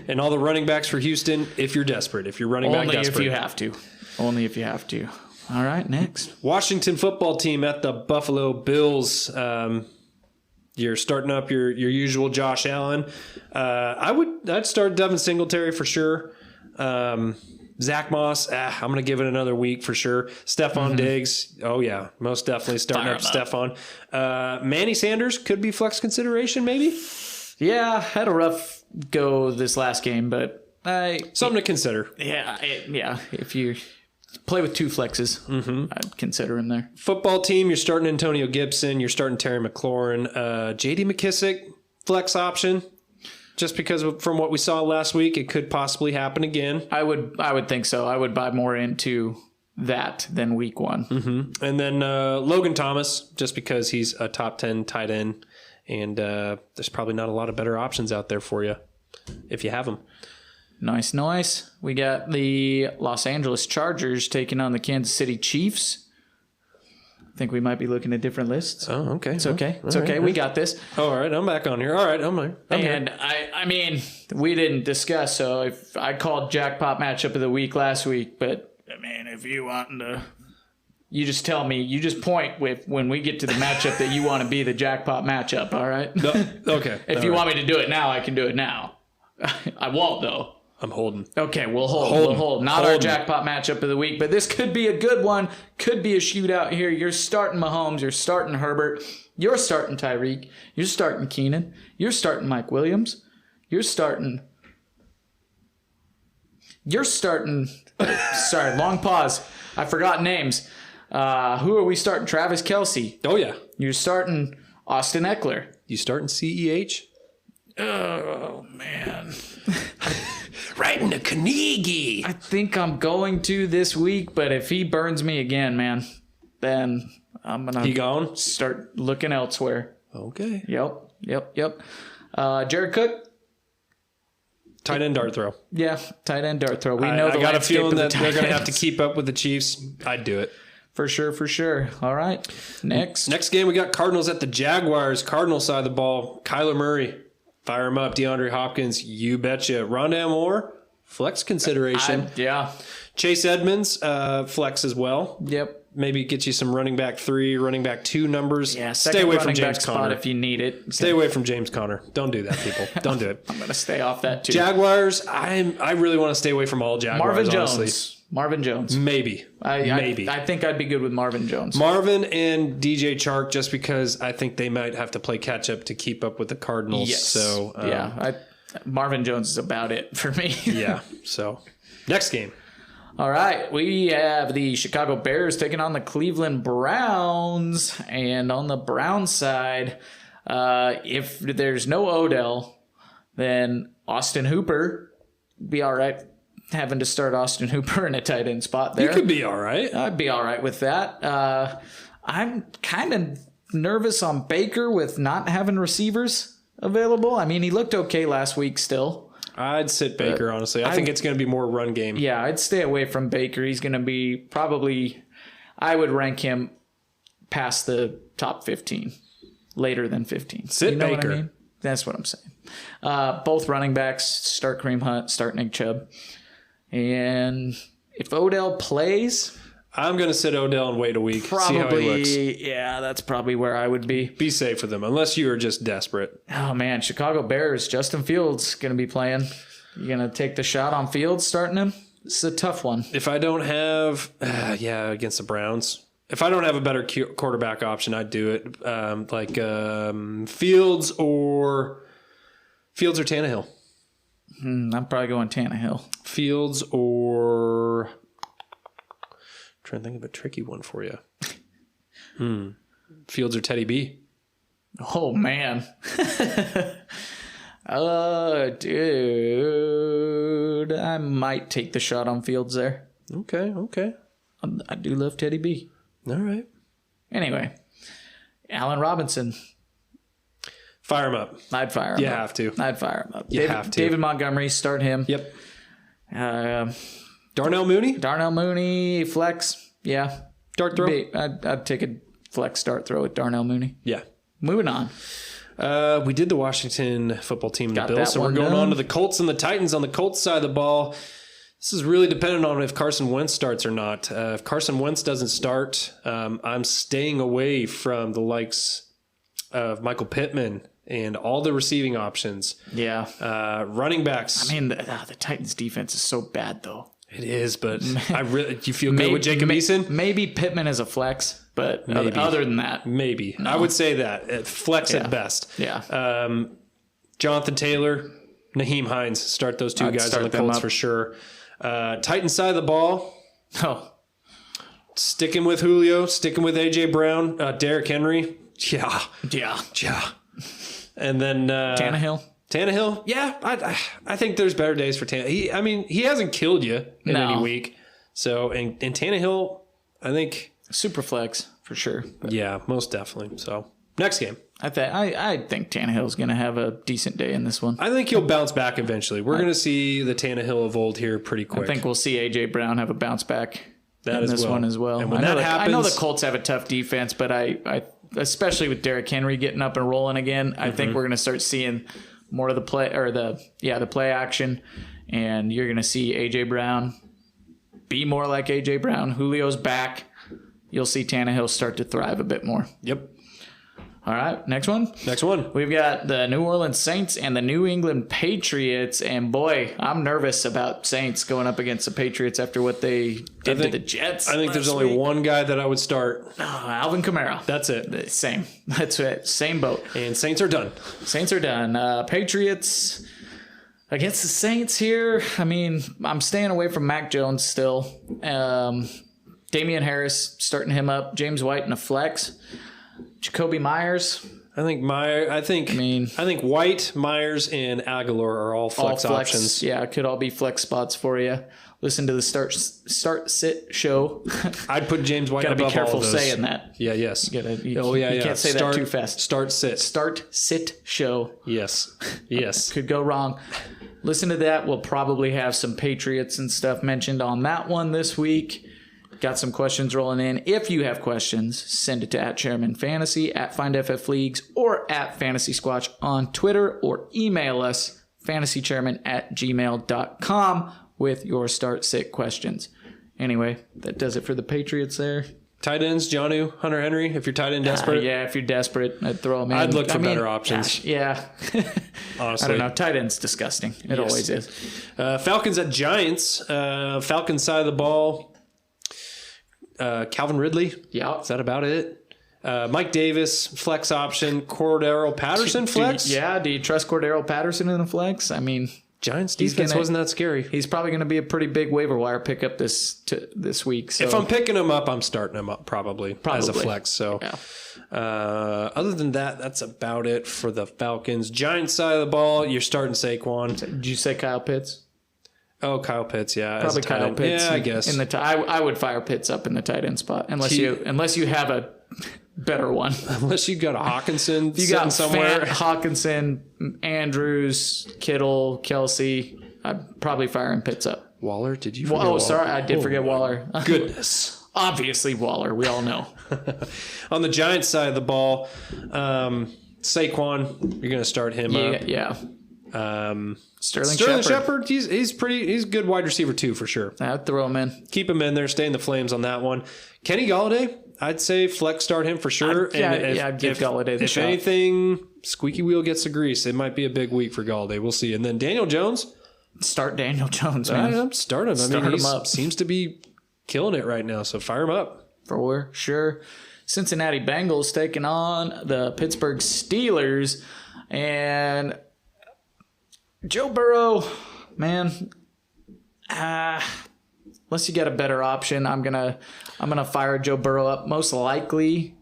And all the running backs for Houston, if you're desperate. If you're running back desperate. Only if you have to. Only if you have to. All right, next. Washington football team at the Buffalo Bills. You're starting up your usual Josh Allen. I'd start Devin Singletary for sure. Zach Moss, I'm going to give it another week for sure. Stephon Diggs, oh yeah, most definitely starting up Stephon. Manny Sanders could be flex consideration maybe. Yeah, had a rough go this last game, but something to consider. Yeah. If you play with 2 flexes, I'd consider him there. Football team, you're starting Antonio Gibson, you're starting Terry McLaurin, J.D. McKissick, flex option. Just because from what we saw last week, it could possibly happen again. I would think so. I would buy more into that than week 1. Mm-hmm. And then Logan Thomas, just because he's a top 10 tight end, and there's probably not a lot of better options out there for you if you have them. Nice. We got the Los Angeles Chargers taking on the Kansas City Chiefs. I think we might be looking at different lists. Oh, okay. It's okay. It's okay. We got this. All right. I'm back on here. All right. I'm here. I mean, we didn't discuss, so if I called jackpot matchup of the week last week, but I mean, if you want to, you just tell me, you just point with when we get to the matchup that you want to be the jackpot matchup. All right. No, okay. If you want me to do it now, I can do it now. I won't though. I'm holding. Okay, we'll hold. We'll hold. Not our jackpot matchup of the week, but this could be a good one. Could be a shootout here. You're starting Mahomes. You're starting Herbert. You're starting Tyreek. You're starting Keenan. You're starting Mike Williams. You're starting. Sorry, long pause. I forgot names. Who are we starting? Travis Kelce. Oh, yeah. You're starting Austin Eckler. You starting CEH? Oh, man. Right in the Carnegie. I think I'm going to this week, but if he burns me again, man, then I'm going to start looking elsewhere. Okay. Yep. Jared Cook? Tight end dart throw. Yeah, tight end dart throw. We know I got a feeling that they're going to have to keep up with the Chiefs. I'd do it. For sure. All right. Next game, we got Cardinals at the Jaguars. Cardinals side of the ball. Kyler Murray. Fire him up. DeAndre Hopkins. You betcha. Rondale Moore. Flex consideration. Yeah. Chase Edmonds. Flex as well. Yep. Maybe get you some running back 3, running back 2 numbers. Yeah, stay away from James Conner if you need it. Stay away from James Conner. Don't do that, people. Don't do it. I'm going to stay off that too. Jaguars, I really want to stay away from all Jaguars, Marvin Jones. Maybe. Maybe. I think I'd be good with Marvin Jones. Marvin and DJ Chark, just because I think they might have to play catch up to keep up with the Cardinals. Yes. So Marvin Jones is about it for me. Yeah. So next game. All right, we have the Chicago Bears taking on the Cleveland Browns. And on the Browns side, if there's no Odell, then Austin Hooper be all right having to start Austin Hooper in a tight end spot there. You could be all right. I'd be all right with that. I'm kind of nervous on Baker with not having receivers available. I mean, he looked okay last week still. I'd sit Baker, honestly. I think it's going to be more run game. Yeah, I'd stay away from Baker. He's going to be probably, I would rank him past the top 15, later than 15. Sit Baker. What I mean? That's what I'm saying. Both running backs, start Kareem Hunt, start Nick Chubb. And if Odell plays... I'm going to sit Odell and wait a week, see how he looks. Yeah, that's probably where I would be. Be safe with him, unless you are just desperate. Oh, man, Chicago Bears, Justin Fields going to be playing. You going to take the shot on Fields starting him? This is a tough one. If I don't have, against the Browns. If I don't have a better quarterback option, I'd do it. Fields or Tannehill. I'm probably going Tannehill. Fields or... trying to think of a tricky one for you. Fields or Teddy B? Oh, man. Dude. I might take the shot on Fields there. Okay. I do love Teddy B. All right. Anyway, Allen Robinson. Fire him up. I'd fire him up. You have to. I'd fire him up. You have to. David Montgomery, start him. Yep. Darnell Mooney? Darnell Mooney, flex. Yeah. Dart throw? I'd take a flex start throw with Darnell Mooney. Yeah. Moving on. We did the Washington football team and the Got Bills, that so we're one going done. on to the Colts and the Titans. On the Colts side of the ball, this is really dependent on if Carson Wentz starts or not. If Carson Wentz doesn't start, I'm staying away from the likes of Michael Pittman and all the receiving options. Yeah. Running backs. I mean, the Titans defense is so bad, though. It is, but do you feel good with Jacob Eason? Maybe Pittman is a flex, but Maybe. other than that, Maybe. no. I would say that. Flex at best. Yeah. Jonathan Taylor, Naheem Hines. Start those two I'd guys on start the them Colts up. for sure. Titans side of the ball, Oh, sticking with Julio, sticking with A.J. Brown, Derrick Henry. Yeah. And then Tannehill, yeah, I think there's better days for Tannehill. He hasn't killed you in any week. So, and Tannehill, I think... super flex, for sure. Yeah, most definitely. So, next game. I think Tannehill's going to have a decent day in this one. I think he'll bounce back eventually. We're going to see the Tannehill of old here pretty quick. I think we'll see A.J. Brown have a bounce back in this one as well. And when I know happens... the Colts have a tough defense, but I especially with Derrick Henry getting up and rolling again, I think we're going to start seeing more of the play or the play action, and you're going to see A.J. Brown be more like A.J. Brown. Julio's back. You'll see Tannehill start to thrive a bit more. Yep. All right, next one. We've got the New Orleans Saints and the New England Patriots. And boy, I'm nervous about Saints going up against the Patriots after what they did to the Jets. I think there's only one guy that I would start. Alvin Kamara. That's it. Same. That's it. Same boat. And Saints are done. Patriots against the Saints here. I mean, I'm staying away from Mac Jones still. Damian Harris, starting him up. James White in a flex. Jacoby Myers. I think White, Myers, and Aguilar are all flex options. Yeah, it could all be flex spots for you. Listen to the start sit show. I'd put James White Gotta above be careful all of those. saying that. Yeah, yes. You can't say that too fast. Start sit show. Yes. Could go wrong. Listen to that. We'll probably have some Patriots and stuff mentioned on that one this week. Got some questions rolling in. If you have questions, send it to @ChairmanFantasy, @FindFFLeagues, or @FantasySquatch on Twitter, or email us, fantasychairman@gmail.com with your start-sit questions. Anyway, that does it for the Patriots there. Tight ends, Jonnu, Hunter Henry, if you're tight end desperate. Yeah, if you're desperate, I'd throw them in. I'd look for better options. Gosh, yeah. Honestly. I don't know. Tight end's disgusting. It always is. Falcons at Giants. Falcons side of the ball. Calvin Ridley. Yeah. Is that about it? Mike Davis, flex option. Cordero Patterson, flex? Do you trust Cordero Patterson in the flex? I mean, Giants defense wasn't that scary. He's probably going to be a pretty big waiver wire pickup this week. So. If I'm picking him up, I'm starting him up probably. As a flex. So, other than that, that's about it for the Falcons. Giants side of the ball, you're starting Saquon. Did you say Kyle Pitts? Oh, Kyle Pitts, yeah. Probably Kyle Pitts. Yeah, I guess. I would fire Pitts up in the tight end spot unless you have a better one. Unless you got a Hawkinson You sitting got somewhere. Hawkinson, Andrews, Kittle, Kelsey. I'd probably fire Pitts up. Waller? Did you forget Oh, Waller? sorry. I did forget Waller. Goodness. Obviously Waller. We all know. On the Giants side of the ball, Saquon, you're going to start him up. Yeah. Sterling Shepard, he's a good wide receiver too, for sure. I'd throw him in. Keep him in there, stay in the flames on that one. Kenny Golladay, I'd say flex start him for sure. I'd give Golladay the shot. If anything, squeaky wheel gets the grease. It might be a big week for Golladay. We'll see. And then Daniel Jones. Start Daniel Jones, man. I'm starting him. Start him up. Seems to be killing it right now, so fire him up. For sure. Cincinnati Bengals taking on the Pittsburgh Steelers. And Joe Burrow, man, unless you get a better option, I'm gonna fire Joe Burrow up. Most likely,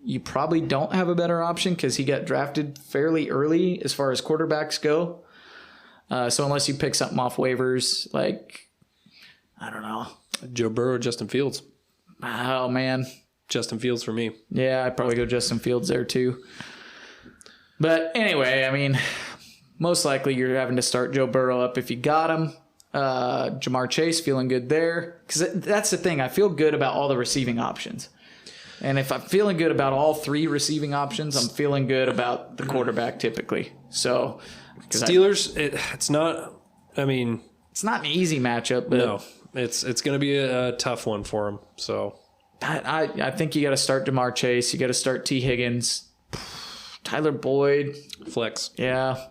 you probably don't have a better option because he got drafted fairly early as far as quarterbacks go. So unless you pick something off waivers, like, I don't know. Joe Burrow, Justin Fields. Oh, man. Justin Fields for me. Yeah, I'd probably go Justin Fields there too. But anyway, I mean, most likely you're having to start Joe Burrow up if you got him. Jamar Chase, feeling good there. Because that's the thing. I feel good about all the receiving options. And if I'm feeling good about all three receiving options, I'm feeling good about the quarterback typically. So Steelers, it's not, I mean. It's not an easy matchup. But no, it's going to be a tough one for him. So I think you got to start Jamar Chase. You got to start T. Higgins. Tyler Boyd. Flex. Yeah.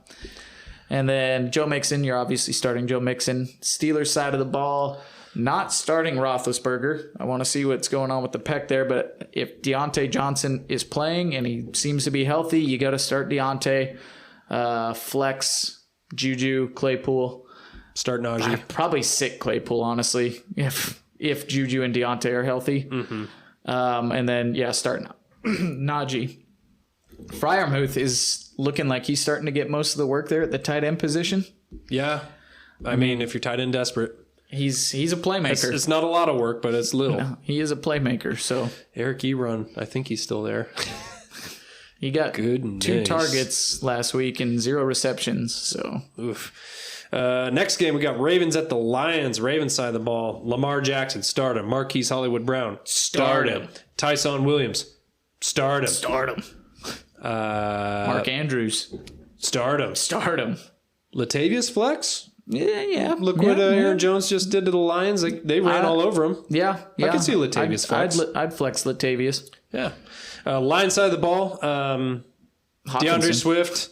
And then Joe Mixon, you're obviously starting Joe Mixon. Steelers side of the ball, not starting Roethlisberger. I want to see what's going on with the pec there, but if Deontay Johnson is playing and he seems to be healthy, you got to start Deontay. Flex, Juju, Claypool. Start Najee. I'd probably sit Claypool, honestly, if Juju and Deontay are healthy. Mm-hmm. And then, start Najee. Freiermuth is looking like he's starting to get most of the work there at the tight end position. Yeah. I mean, if you're tight end desperate. He's a playmaker. It's not a lot of work, but it's little. No, he is a playmaker. So Eric Ebron, I think he's still there. He got Goodness. 2 targets last week and 0 receptions. So oof. Next game, we got Ravens at the Lions. Ravens side of the ball. Lamar Jackson, start him. Marquise Hollywood Brown, start him. Tyson Williams, start him. Start him. Mark Andrews, start him. Start him. Latavius flex. Yeah. Look what Aaron Jones just did to the Lions. Like, they ran all over him. Yeah. I can see Latavius flex. I'd flex Latavius. Yeah. Lions side of the ball. DeAndre Swift.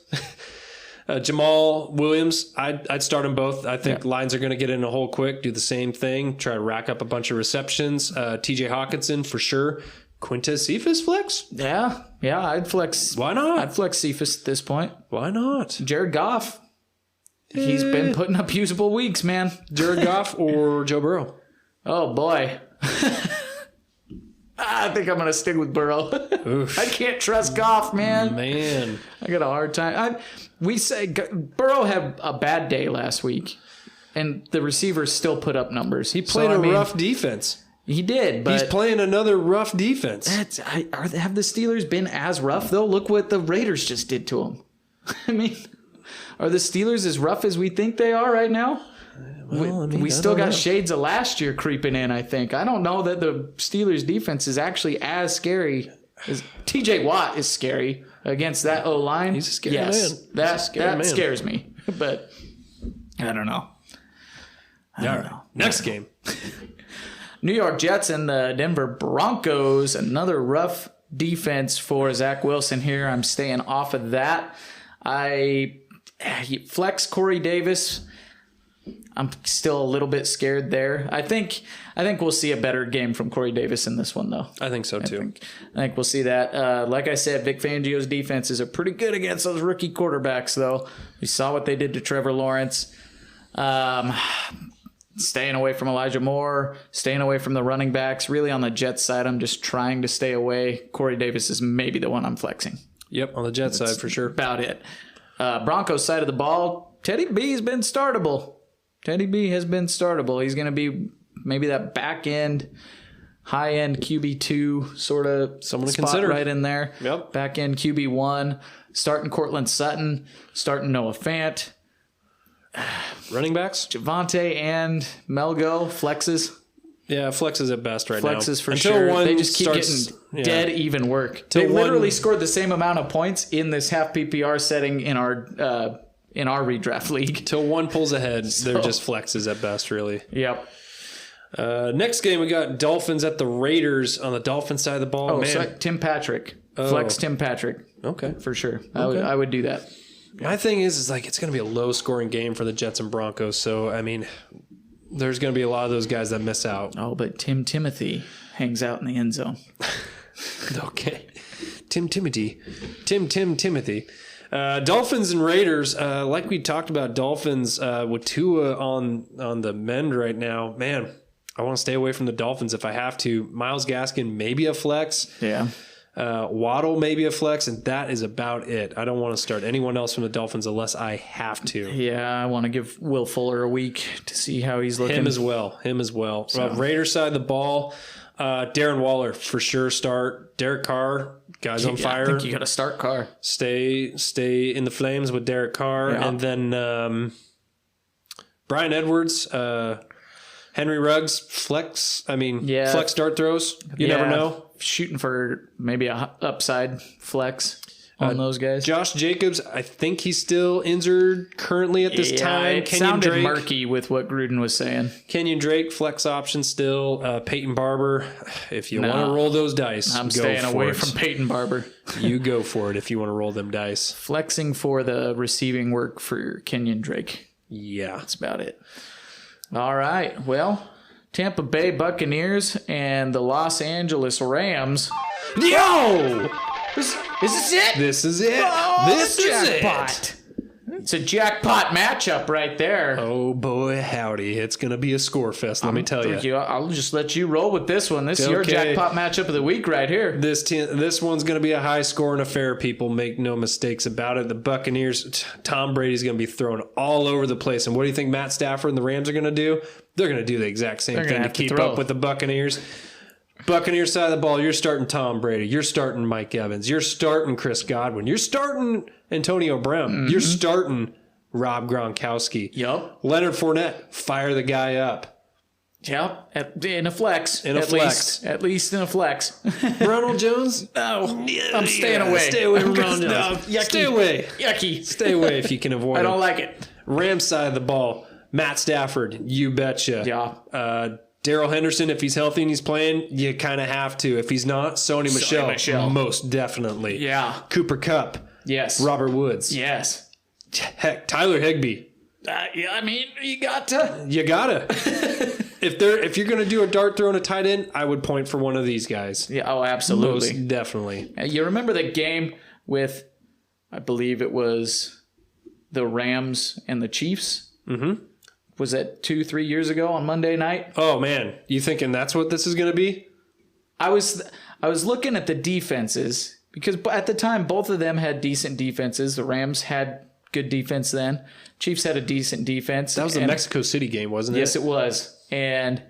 Jamal Williams, I'd start them both. I think Lions are going to get in a hole quick, do the same thing, try to rack up a bunch of receptions. TJ Hawkinson for sure. Quintez Cephas flex? Yeah, I'd flex. Why not? I'd flex Cephas at this point. Why not? Jared Goff. He's been putting up usable weeks, man. Jared Goff or Joe Burrow? Oh, boy. I think I'm going to stick with Burrow. I can't trust Goff, man. Man. I got a hard time. We say Burrow had a bad day last week, and the receivers still put up numbers. He played rough defense. He did, but he's playing another rough defense. Have the Steelers been as rough, though? Look what the Raiders just did to them. I mean, are the Steelers as rough as we think they are right now? Well, we still got shades of last year creeping in, I think. I don't know that the Steelers' defense is actually as scary. TJ Watt is scary against that O-line. He's a scary man. That scares me. But I don't know. All right. Next game. New York Jets and the Denver Broncos. Another rough defense for Zach Wilson here. I'm staying off of that. Flex Corey Davis. I'm still a little bit scared there. I think we'll see a better game from Corey Davis in this one, though. I think so, too. I think we'll see that. Like I said, Vic Fangio's defenses are pretty good against those rookie quarterbacks, though. We saw what they did to Trevor Lawrence. Staying away from Elijah Moore, staying away from the running backs. Really, on the Jets side, I'm just trying to stay away. Corey Davis is maybe the one I'm flexing. Yep, on the Jets side for sure. About it. Broncos side of the ball, Teddy B has been startable. Teddy B has been startable. He's going to be maybe that back end high-end QB2 sort of Someone to spot consider. right in there. Yep. Back-end QB1, starting Cortland Sutton, starting Noah Fant, Running backs? Javonte and Melgo, flexes. Yeah, flexes at best right now. Flexes for Until sure. one They just keep starts- getting dead even work. Till They literally one- scored the same amount of points in this half PPR setting in our redraft league. Till one pulls ahead, they're just flexes at best, really. Yep. Next game, we got Dolphins at the Raiders on the Dolphins side of the ball. Oh, Man. so Tim Patrick. Flex Tim Patrick Okay. for sure. I would do that. My thing is like it's going to be a low-scoring game for the Jets and Broncos. So, I mean, there's going to be a lot of those guys that miss out. Oh, but Timothy hangs out in the end zone. Okay. Timothy. Dolphins and Raiders. Like we talked about, Dolphins with Tua on the mend right now. Man, I want to stay away from the Dolphins if I have to. Myles Gaskin, maybe a flex. Yeah. Waddle, maybe a flex, and that is about it. I don't want to start anyone else from the Dolphins unless I have to. Yeah, I want to give Will Fuller a week to see how he's looking. Him as well. Raiders side of the ball, Darren Waller for sure start. Derek Carr, guys on fire. I think you got to start Carr. Stay in the flames with Derek Carr, Yeah. and then Brian Edwards, Henry Ruggs, flex. I mean, Yeah. flex dart throws. You never know. Shooting for maybe a upside flex on those guys. Josh Jacobs, I think he's still injured currently at this time. It sounded murky with what Gruden was saying. Kenyon Drake, flex option still. Peyton Barber, if you want to roll those dice, I'm go staying for away it. from Peyton Barber. You go for it if you want to roll them dice. Flexing for the receiving work for Kenyon Drake. Yeah. That's about it. All right. Well, Tampa Bay Buccaneers and the Los Angeles Rams. Yo! Is this it? This is it. Oh, this is jackpot. it. It's a jackpot matchup right there. Oh, boy, howdy. It's going to be a score fest, let me tell you. I'll just let you roll with this one. This is your Okay. jackpot matchup of the week right here. This one's going to be a high-scoring affair, people. Make no mistakes about it. The Buccaneers, Tom Brady's going to be thrown all over the place. And what do you think Matt Stafford and the Rams are going to do? They're going to do the exact same They're gonna thing to have to keep throw. up with the Buccaneers. Buccaneers side of the ball, you're starting Tom Brady. You're starting Mike Evans. You're starting Chris Godwin. You're starting Antonio Brown. You're starting Rob Gronkowski. Yup. Leonard Fournette, fire the guy up. Yep. In a flex. In a flex. At least in a flex. Ronald Jones? No. I'm staying away. Stay away from I'm Ronald just- Jones. no, yucky. Stay away. Yucky. Stay away if you can avoid I it. don't like it. Rams side of the ball, Matt Stafford, you betcha. Yeah. Daryl Henderson, if he's healthy and he's playing, you kind of have to. If he's not, Sony Michel, most definitely. Yeah. Cooper Kupp, Yes. Robert Woods. Yes. Heck, Tyler Higbee. Yeah, I mean, you got to. You gotta. If you're gonna do a dart throw and a tight end, I would point for one of these guys. Yeah. Oh, absolutely. Most definitely. You remember the game with, I believe it was the Rams and the Chiefs? Mm-hmm. Was that 2-3 years ago on Monday night? Oh man, you thinking that's what this is gonna be? I was looking at the defenses because at the time both of them had decent defenses. The Rams had good defense then. Chiefs had a decent defense. That was the Mexico City game, wasn't it? Yes, it was. And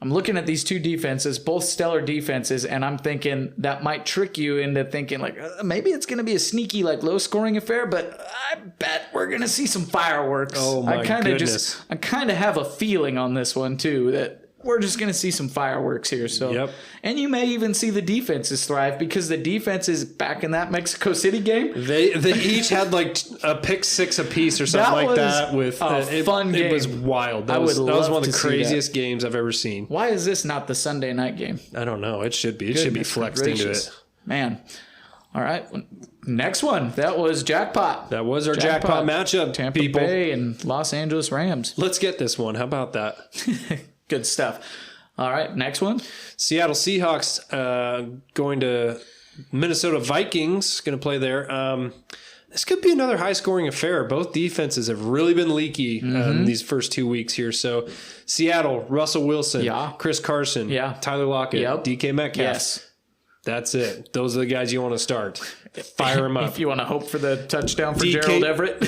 I'm looking at these two defenses, both stellar defenses, and I'm thinking that might trick you into thinking like maybe it's going to be a sneaky, like low scoring affair, but I bet we're going to see some fireworks. Oh my goodness. I kind of have a feeling on this one too that we're just going to see some fireworks here. So, Yep. And you may even see the defenses thrive because the defenses back in that Mexico City game. They each had like a pick six apiece or something That like was that. With a fun It was game. wild. I That was would one love of the to see craziest games I've ever seen. Why is this not the Sunday night game? I don't know. It should be. It should be Goodness flexed gracious. into it. Man. All right. Next one. That was jackpot. That was our jackpot matchup, Tampa people. Bay and Los Angeles Rams. Let's get this one. How about that? Good stuff. All right. Next one. Seattle Seahawks going to Minnesota Vikings. Going to play there. This could be another high-scoring affair. Both defenses have really been leaky in these first 2 weeks here. So Seattle, Russell Wilson, Yeah. Chris Carson, Yeah. Tyler Lockett, Yep. DK Metcalf. Yes. That's it. Those are the guys you want to start. Fire them up. If you want to hope for the touchdown for Gerald Everett.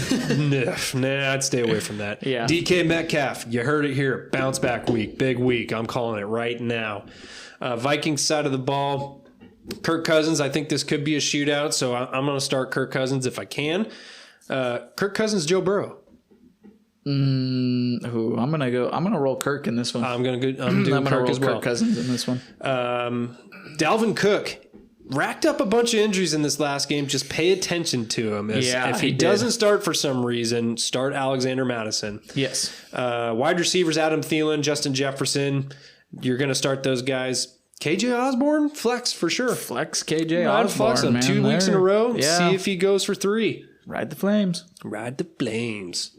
Nah, I'd stay away from that. Yeah. DK Metcalf, you heard it here. Bounce back week. Big week. I'm calling it right now. Vikings side of the ball. Kirk Cousins, I think this could be a shootout, so I'm going to start Kirk Cousins if I can. Kirk Cousins, Joe Burrow. I'm gonna roll Kirk in this one. I'm doing Kirk roll as well. Kirk Cousins in this one. Dalvin Cook racked up a bunch of injuries in this last game. Just pay attention to him. If he doesn't start for some reason, start Alexander Mattison. Yes. Wide receivers, Adam Thielen, Justin Jefferson. You're going to start those guys. KJ Osborne, flex for sure. Flex KJ I'd Osborne, flex him man. 2 weeks in a row. Yeah. See if he goes for 3. Ride the Flames. Ride the Flames.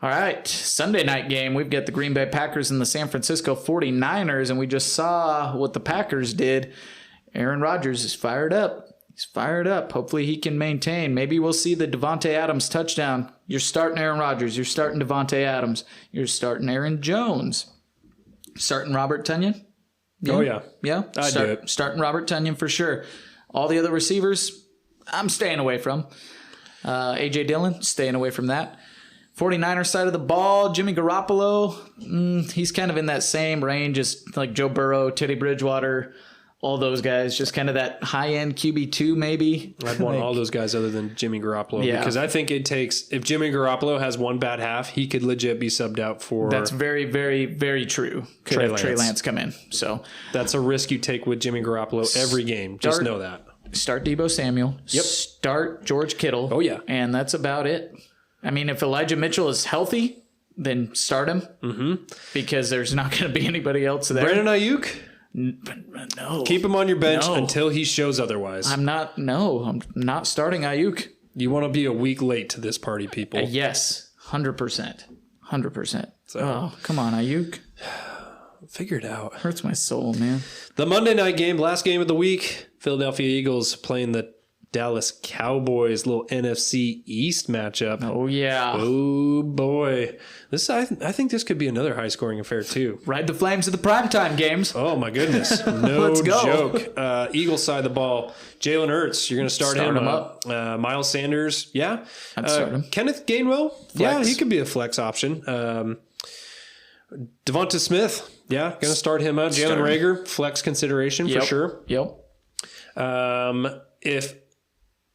All right, Sunday night game. We've got the Green Bay Packers and the San Francisco 49ers, and we just saw what the Packers did. Aaron Rodgers is fired up. He's fired up. Hopefully he can maintain. Maybe we'll see the Devontae Adams touchdown. You're starting Aaron Rodgers. You're starting Devontae Adams. You're starting Aaron Jones. Starting Robert Tonyan. Yeah. Oh, yeah. Yeah? I'd do it. Starting Robert Tonyan for sure. All the other receivers, I'm staying away from. A.J. Dillon, staying away from that. 49ers side of the ball, Jimmy Garoppolo, he's kind of in that same range as like Joe Burrow, Teddy Bridgewater, all those guys. Just kind of that high-end QB2 maybe. I'd want all those guys other than Jimmy Garoppolo. Yeah. Because I think it takes, if Jimmy Garoppolo has one bad half, he could legit be subbed out for. That's very, very, very true. Could have Trey Lance come in. So that's a risk you take with Jimmy Garoppolo every game. Just know that. Start Deebo Samuel. Yep. Start George Kittle. Oh, yeah. And that's about it. I mean, if Elijah Mitchell is healthy, then start him. Mm-hmm. Because there's not going to be anybody else there. Brandon Ayuk? No. Keep him on your bench until he shows otherwise. I'm not starting Ayuk. You want to be a week late to this party, people. Yes, 100%. 100%. So. Oh, come on, Ayuk. Figure it out. Hurts my soul, man. The Monday night game, last game of the week, Philadelphia Eagles playing the Dallas Cowboys, little NFC East matchup. Oh, yeah. Oh, boy. I think this could be another high-scoring affair, too. Ride the Flames of the primetime games. Oh, my goodness. No Let's go. joke. Eagles side of the ball. Jalen Hurts, you're going to start him up. Miles Sanders, yeah. I'd start him. Kenneth Gainwell, yeah, he could be a flex option. Devonta Smith, yeah, going to start him up. Jalen Reagor, flex consideration for sure. Yep.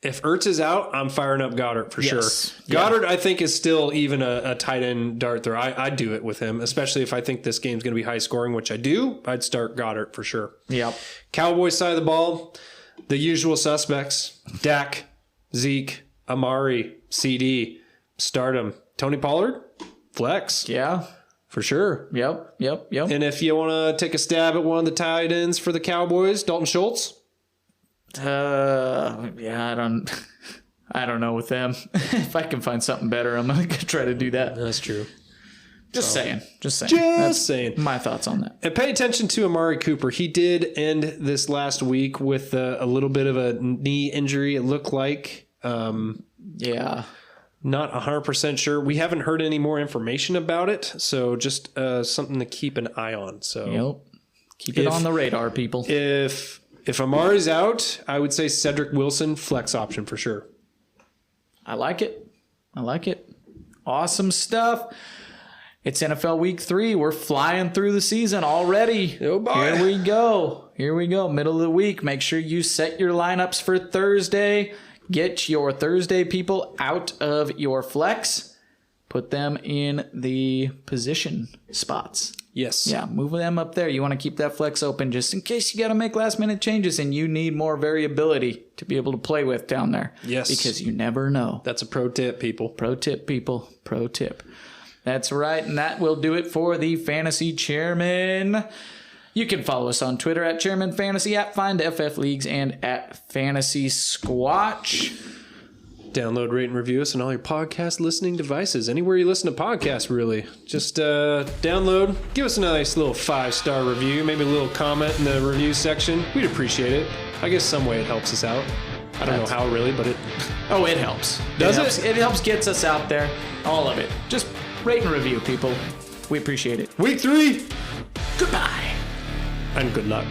If Ertz is out, I'm firing up Goddard for sure. Goddard, I think, is still even a tight end dart throw. I'd do it with him, especially if I think this game's going to be high scoring, which I do. I'd start Goddard for sure. Yep. Cowboys side of the ball, the usual suspects: Dak, Zeke, Amari, CD. Start him. Tony Pollard, flex. Yeah. For sure. Yep. And if you want to take a stab at one of the tight ends for the Cowboys, Dalton Schultz. Yeah, I don't know with them. If I can find something better, I'm gonna try to do that. That's true. Just saying. Just saying. My thoughts on that. And pay attention to Amari Cooper. He did end this last week with a little bit of a knee injury. It looked like. Yeah. Not 100% sure. We haven't heard any more information about it, so just something to keep an eye on. So keep it on the radar, people. If Amari's out, I would say Cedric Wilson, flex option for sure. I like it. Awesome stuff. It's NFL Week 3. We're flying through the season already. Oh, boy. Here we go. Middle of the week. Make sure you set your lineups for Thursday. Get your Thursday people out of your flex. Put them in the position spots. Yes. Yeah, move them up there. You want to keep that flex open just in case you got to make last-minute changes and you need more variability to be able to play with down there. Yes. Because you never know. That's a pro tip, people. Pro tip, people. Pro tip. That's right, and that will do it for the Fantasy Chairmen. You can follow us on Twitter at Chairman Fantasy, at FindFF Leagues, and at Fantasy Squatch. Download, rate, and review us on all your podcast listening devices. Anywhere you listen to podcasts, really. Just download, give us a nice little 5-star review, maybe a little comment in the review section. We'd appreciate it. I guess some way it helps us out. I don't know how really, but it... Oh, it helps. Does it? It helps gets us out there. All of it. Just rate and review, people. We appreciate it. Week 3. Goodbye. And good luck.